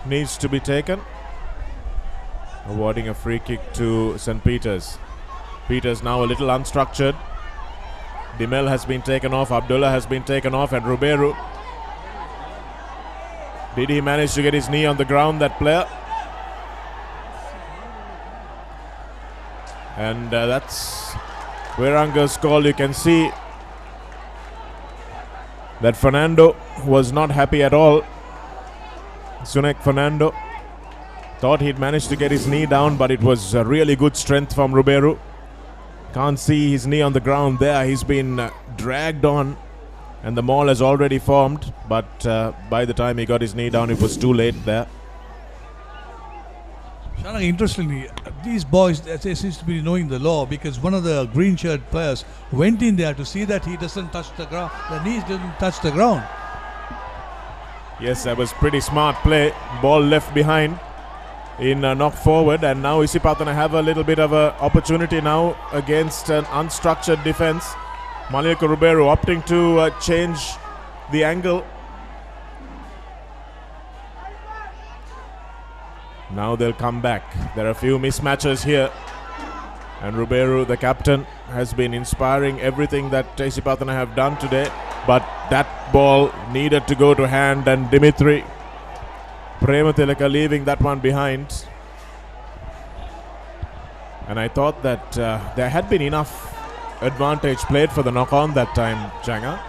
needs to be taken, awarding a free kick to St. Peter's. Peter's now a little unstructured. Dimel has been taken off, Abdullah has been taken off, and Ruberu. Did he manage to get his knee on the ground, that player? And that's Veranga's call. You can see that Fernando was not happy at all. Sunek Fernando thought he'd managed to get his knee down, but it was a really good strength from Ruberu. Can't see his knee on the ground there. He's been dragged on and the maul has already formed, but by the time he got his knee down, it was too late there. Shanak, interestingly, these boys they seem to be knowing the law because one of the green shirt players went in there to see that he doesn't touch the ground, the knees didn't touch the ground. Yes, that was pretty smart play. Ball left behind in knock forward, and now Isipathana have a little bit of an opportunity now against an unstructured defense. Malika Ruberu opting to change the angle. Now they'll come back. There are a few mismatches here, and Ruberu, the captain, has been inspiring everything that Isipathana have done today, but that ball needed to go to hand, and Dimitri Prematilaka leaving that one behind. And I thought that there had been enough advantage played for the knock-on that time, Janga.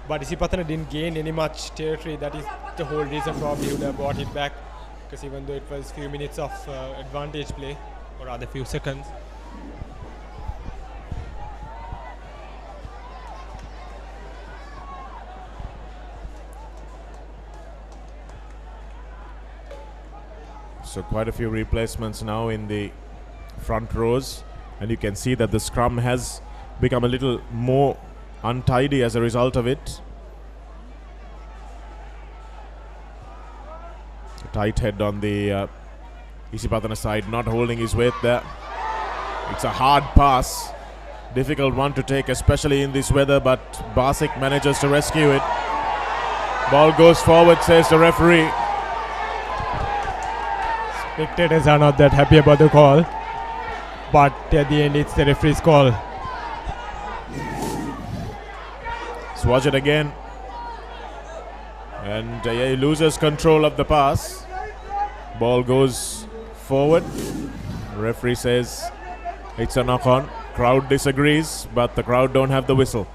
But Isipathana didn't gain any much territory. That is the whole reason probably he would have brought it back, because even though it was few minutes of advantage play, or rather few seconds. So quite a few replacements now in the front rows, and you can see that the scrum has become a little more untidy as a result of it. Tight head on the Isipathana side, not holding his weight there. It's a hard pass. Difficult one to take, especially in this weather, but Basic manages to rescue it. Ball goes forward, says the referee. Spectators are not that happy about the call, but at the end it's the referee's call. Let's watch it again. And he loses control of the pass. Ball goes forward. Referee says it's a knock-on. Crowd disagrees, but the crowd don't have the whistle.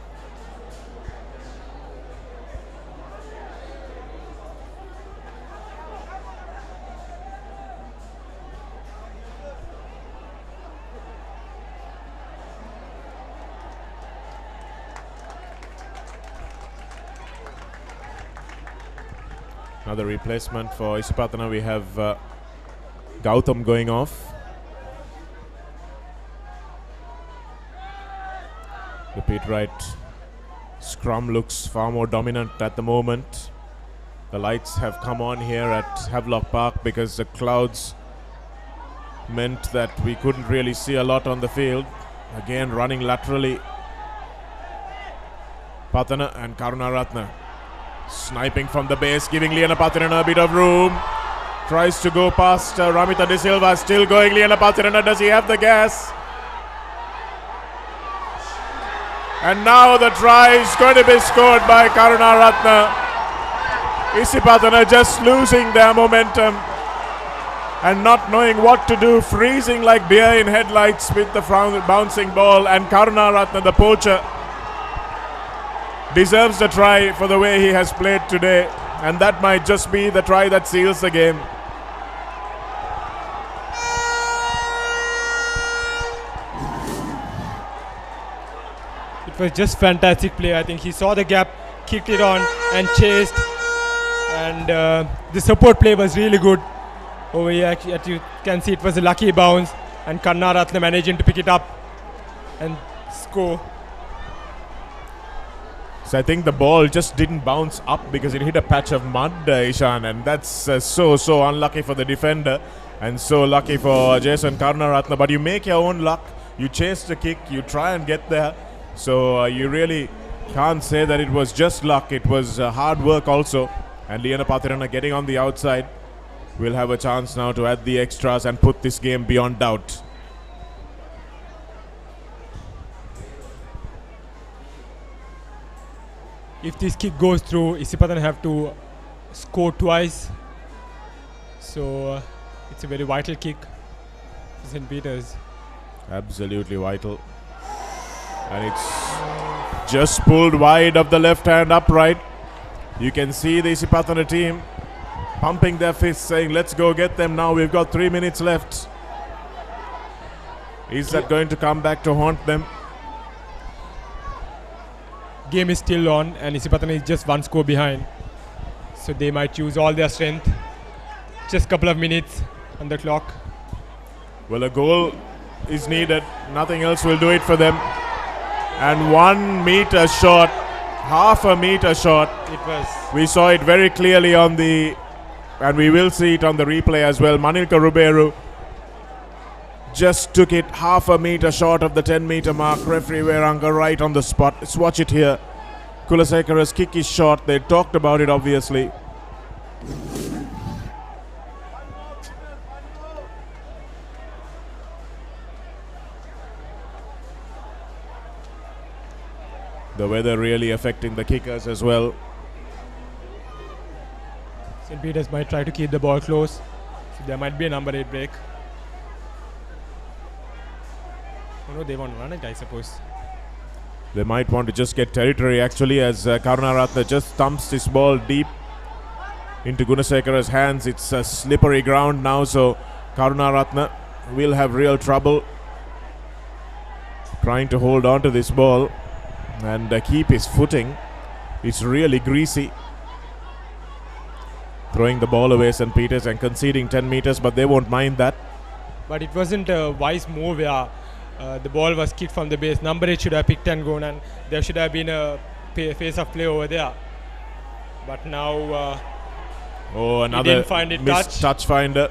Another replacement for Isipathana. We have Gautam going off. The pit right scrum looks far more dominant at the moment. The lights have come on here at Havelock Park because the clouds meant that we couldn't really see a lot on the field. Again running laterally, Pathana and Karunaratne. Sniping from the base, giving Lianapathirana a bit of room. Tries to go past Ramita De Silva, still going Lianapathirana. Does he have the gas? And now the try is going to be scored by Karunaratne. Isipathana just losing their momentum and not knowing what to do, freezing like deer in headlights with the bouncing ball. And Karunaratne, the poacher, deserves the try for the way he has played today, and that might just be the try that seals the game. It was just fantastic play. I think he saw the gap, kicked it on and chased, and the support play was really good. Over here, you can see it was a lucky bounce, and Karunaratne managing to pick it up and score. So I think the ball just didn't bounce up because it hit a patch of mud, Ishan, and that's so unlucky for the defender and so lucky for Jason Karunaratne. But you make your own luck, you chase the kick, you try and get there. So you really can't say that it was just luck, it was hard work also. And Lianapathirana getting on the outside will have a chance now to add the extras and put this game beyond doubt. If this kick goes through, Isipathana have to score twice. So it's a very vital kick for St. Peter's. Absolutely vital. And it's just pulled wide of the left hand upright. You can see the Isipathana team pumping their fists, saying, let's go get them now. We've got 3 minutes left. Is that going to come back to haunt them? Game is still on, and Isipathana is just one score behind. So they might use all their strength. Just a couple of minutes on the clock. Well, a goal is needed. Nothing else will do it for them. And 1 meter short, half a meter short. It was. We saw it very clearly on the, and we will see it on the replay as well. Manilka Ruberu just took it half a meter short of the 10-meter mark. Referee Veranga right on the spot. Let's watch it here. Kulasekara's kick is short. They talked about it, obviously. The weather really affecting the kickers as well. St. Peter's might try to keep the ball close. So there might be a number 8 break. Oh no, they want to run it, I suppose. They might want to just get territory actually, as Karunaratne just thumps this ball deep into Gunasekara's hands. It's a slippery ground now, so Karunaratne will have real trouble trying to hold on to this ball and keep his footing. It's really greasy. Throwing the ball away, St. Peter's, and conceding 10 meters, but they won't mind that. But it wasn't a wise move where the ball was kicked from the base. Number 8 should have picked and gone, and there should have been a face of play over there. But now Oh, He another didn't find it missed touch finder.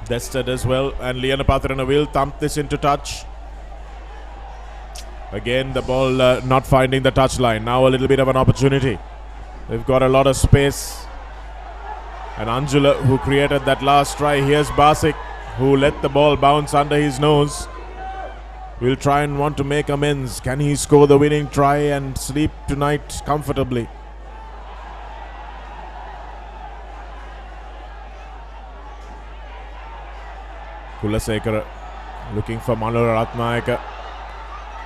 Dested as well, and Isipathana will thump this into touch. Again, the ball not finding the touch line. Now a little bit of an opportunity. They've got a lot of space. And Anjula, who created that last try. Here's Basic, who let the ball bounce under his nose. Will try and want to make amends. Can he score the winning try and sleep tonight comfortably? Kulasekara looking for Manula Ratnayaka.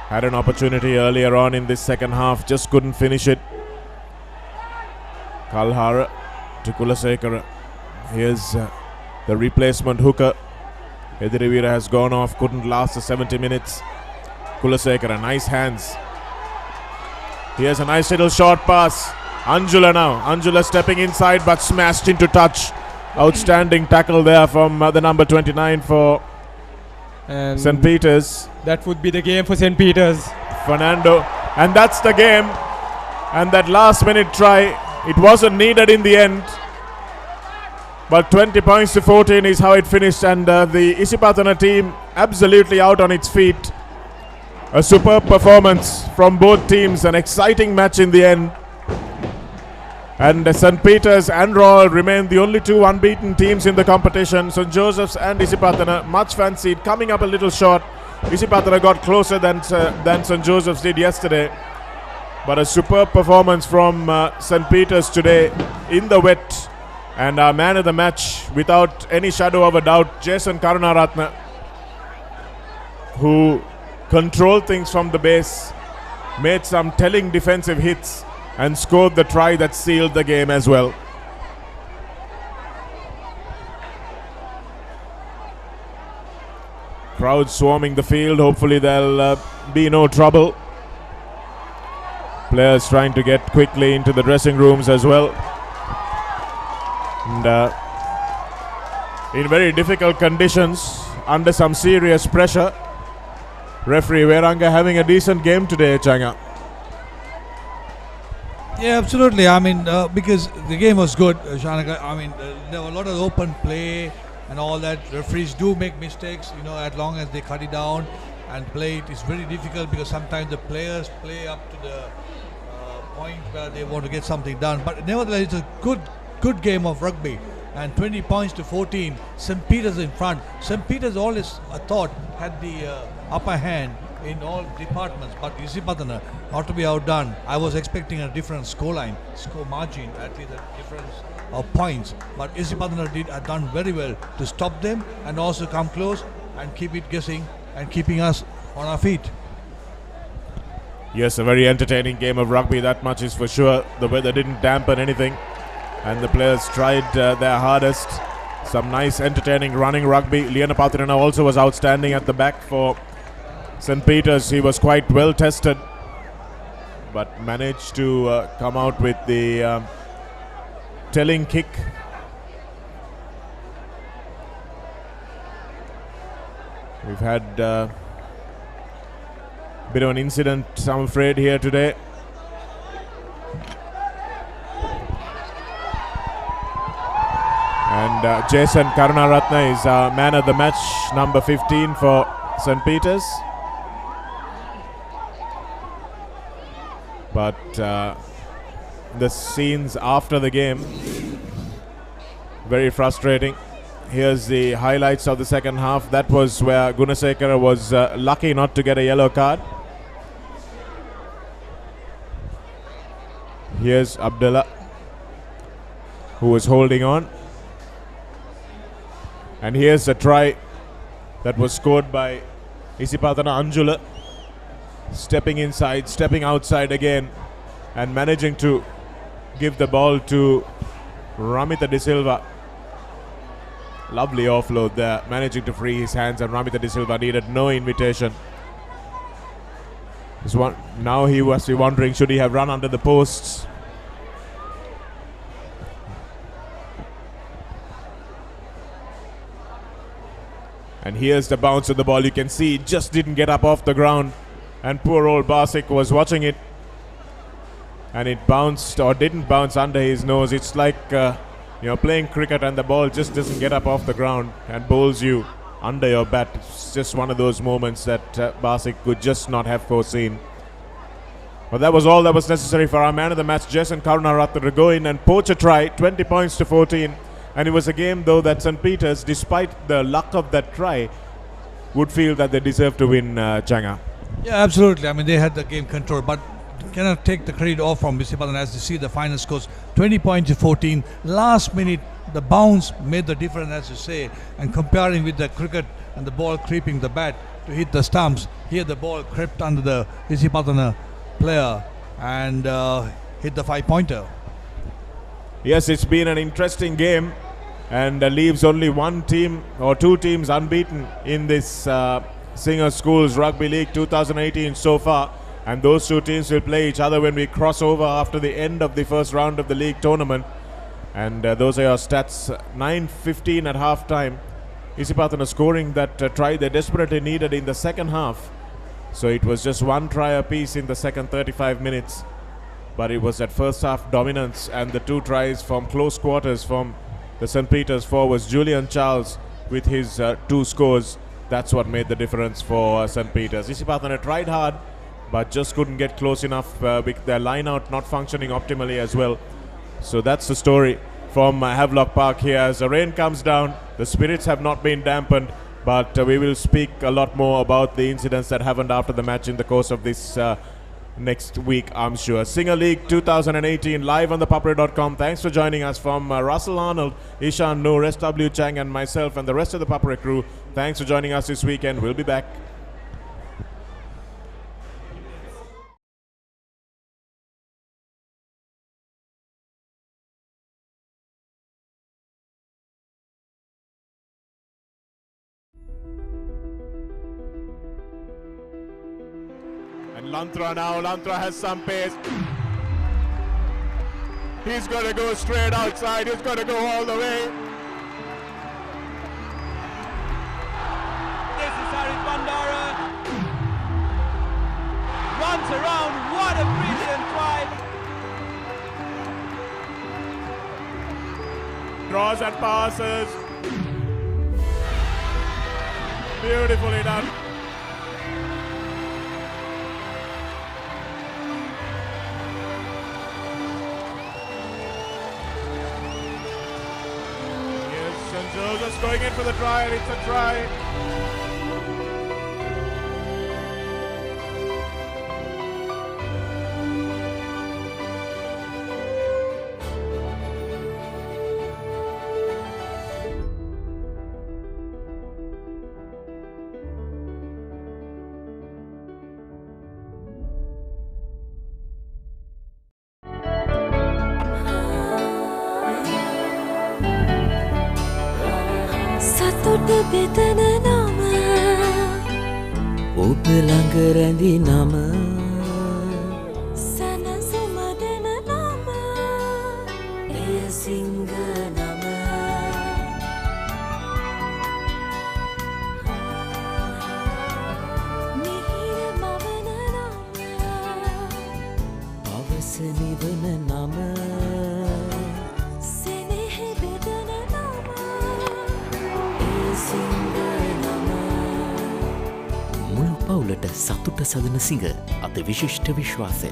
Had an opportunity earlier on in this second half, just couldn't finish it. Kalhara to Kulasekara. Here's the replacement hooker. Edirivira has gone off, couldn't last the 70 minutes. Kulasekara, nice hands. Here's a nice little short pass. Anjula now. Anjula stepping inside but smashed into touch. Outstanding tackle there from the number 29 for And St. Peter's. that would be the game for St. Peter's. Fernando. And that's the game. And that last minute try, it wasn't needed in the end. But 20 points to 14 is how it finished. And the Isipathana team absolutely out on its feet. A superb performance from both teams. An exciting match in the end. And St. Peter's and Royal remain the only two unbeaten teams in the competition. St. Joseph's and Isipathana, much fancied, coming up a little short. Isipathana got closer than St. Joseph's did yesterday. But a superb performance from St. Peter's today in the wet. And our man of the match, without any shadow of a doubt, Jason Karunaratne, who controlled things from the base, made some telling defensive hits, and scored the try that sealed the game as well. Crowd swarming the field. Hopefully there'll be no trouble. Players trying to get quickly into the dressing rooms as well. And in very difficult conditions, under some serious pressure. Referee Veranga having a decent game today, Changa. Yeah, absolutely. I mean, because the game was good, Shanaka. I mean, there were a lot of open play and all that. Referees do make mistakes, as long as they cut it down and play it. It's very difficult because sometimes the players play up to the point where they want to get something done. But nevertheless, it's a good game of rugby. And 20 points to 14. St. Peter's in front. St. Peter's always, I thought, had the upper hand in all departments, but Isipathana not to be outdone. I was expecting a different score margin, at least a difference of points. But Isipathana had done very well to stop them and also come close and keep it guessing and keeping us on our feet. Yes, a very entertaining game of rugby, that much is for sure. The weather didn't dampen anything, and the players tried their hardest. Some nice, entertaining running rugby. Isipathana also was outstanding at the back for St. Peter's. He was quite well tested, but managed to come out with the telling kick. We've had a bit of an incident, I'm afraid, here today. And Jason Karunaratne is man of the match, number 15 for St. Peter's. But the scenes after the game, very frustrating. Here's the highlights of the second half. That was where Gunasekara was lucky not to get a yellow card. Here's Abdullah, who was holding on. And here's a try that was scored by Isipathana Anjula. Stepping inside, stepping outside again, and managing to give the ball to Ramita De Silva. Lovely offload there, managing to free his hands, and Ramita De Silva needed no invitation. Now he must be wondering, should he have run under the posts? And here's the bounce of the ball. You can see it just didn't get up off the ground. And poor old Basic was watching it. and it bounced or didn't bounce under his nose. It's like playing cricket and the ball just doesn't get up off the ground and bowls you under your bat. It's just one of those moments that Basic could just not have foreseen. But that was all that was necessary for our man of the match, Jason Karunaratne, to go in and poach a try, 20 points to 14. And it was a game, though, that St. Peter's, despite the luck of that try, would feel that they deserved to win, Changa. Yeah, absolutely. I mean, they had the game control, but cannot take the credit off from Isipathana as you see the final scores 20 points to 14. Last minute, the bounce made the difference, as you say, and comparing with the cricket and the ball creeping the bat to hit the stumps. Here, the ball crept under the Isipathana player and hit the 5-pointer. Yes, it's been an interesting game and leaves only one team or two teams unbeaten in this Singer Schools Rugby League 2018 so far, and those two teams will play each other when we cross over after the end of the first round of the league tournament. And those are your stats. 9:15 at half time. Isipathana scoring that try they desperately needed in the second half. So it was just one try apiece in the second 35 minutes. But it was that first half dominance and the two tries from close quarters from the St. Peter's forwards. Julian Charles with his two scores. That's what made the difference for St. Peter's. Isipathana tried hard, but just couldn't get close enough with their line out not functioning optimally as well. So that's the story from Havelock Park here. As the rain comes down, the spirits have not been dampened, but we will speak a lot more about the incidents that happened after the match in the course of this next week, I'm sure. Singer League 2018 live on ThePapare.com. Thanks for joining us from Russell Arnold, Ishan Noor, S.W. Chang and myself and the rest of the Papare crew. Thanks for joining us this weekend. We'll be back. And Lantra now. Lantra has some pace. He's going to go straight outside. He's going to go all the way. This is Isipathana. Runs around. What a brilliant try. Draws and passes. Beautifully done. Just going in for the try, and it's a try. සතුට බෙදන නම ඔබ ළඟ රැඳි නම සැනසුම දෙන නම එය සිංහ නම මිහිර මවන නම පවස නිවන නම සෙනෙහ බෙදන නම එය සිංහ නම මුළු පවුලට සතුට සදන සිංහ අති විශිෂ්ට විශ්වාසය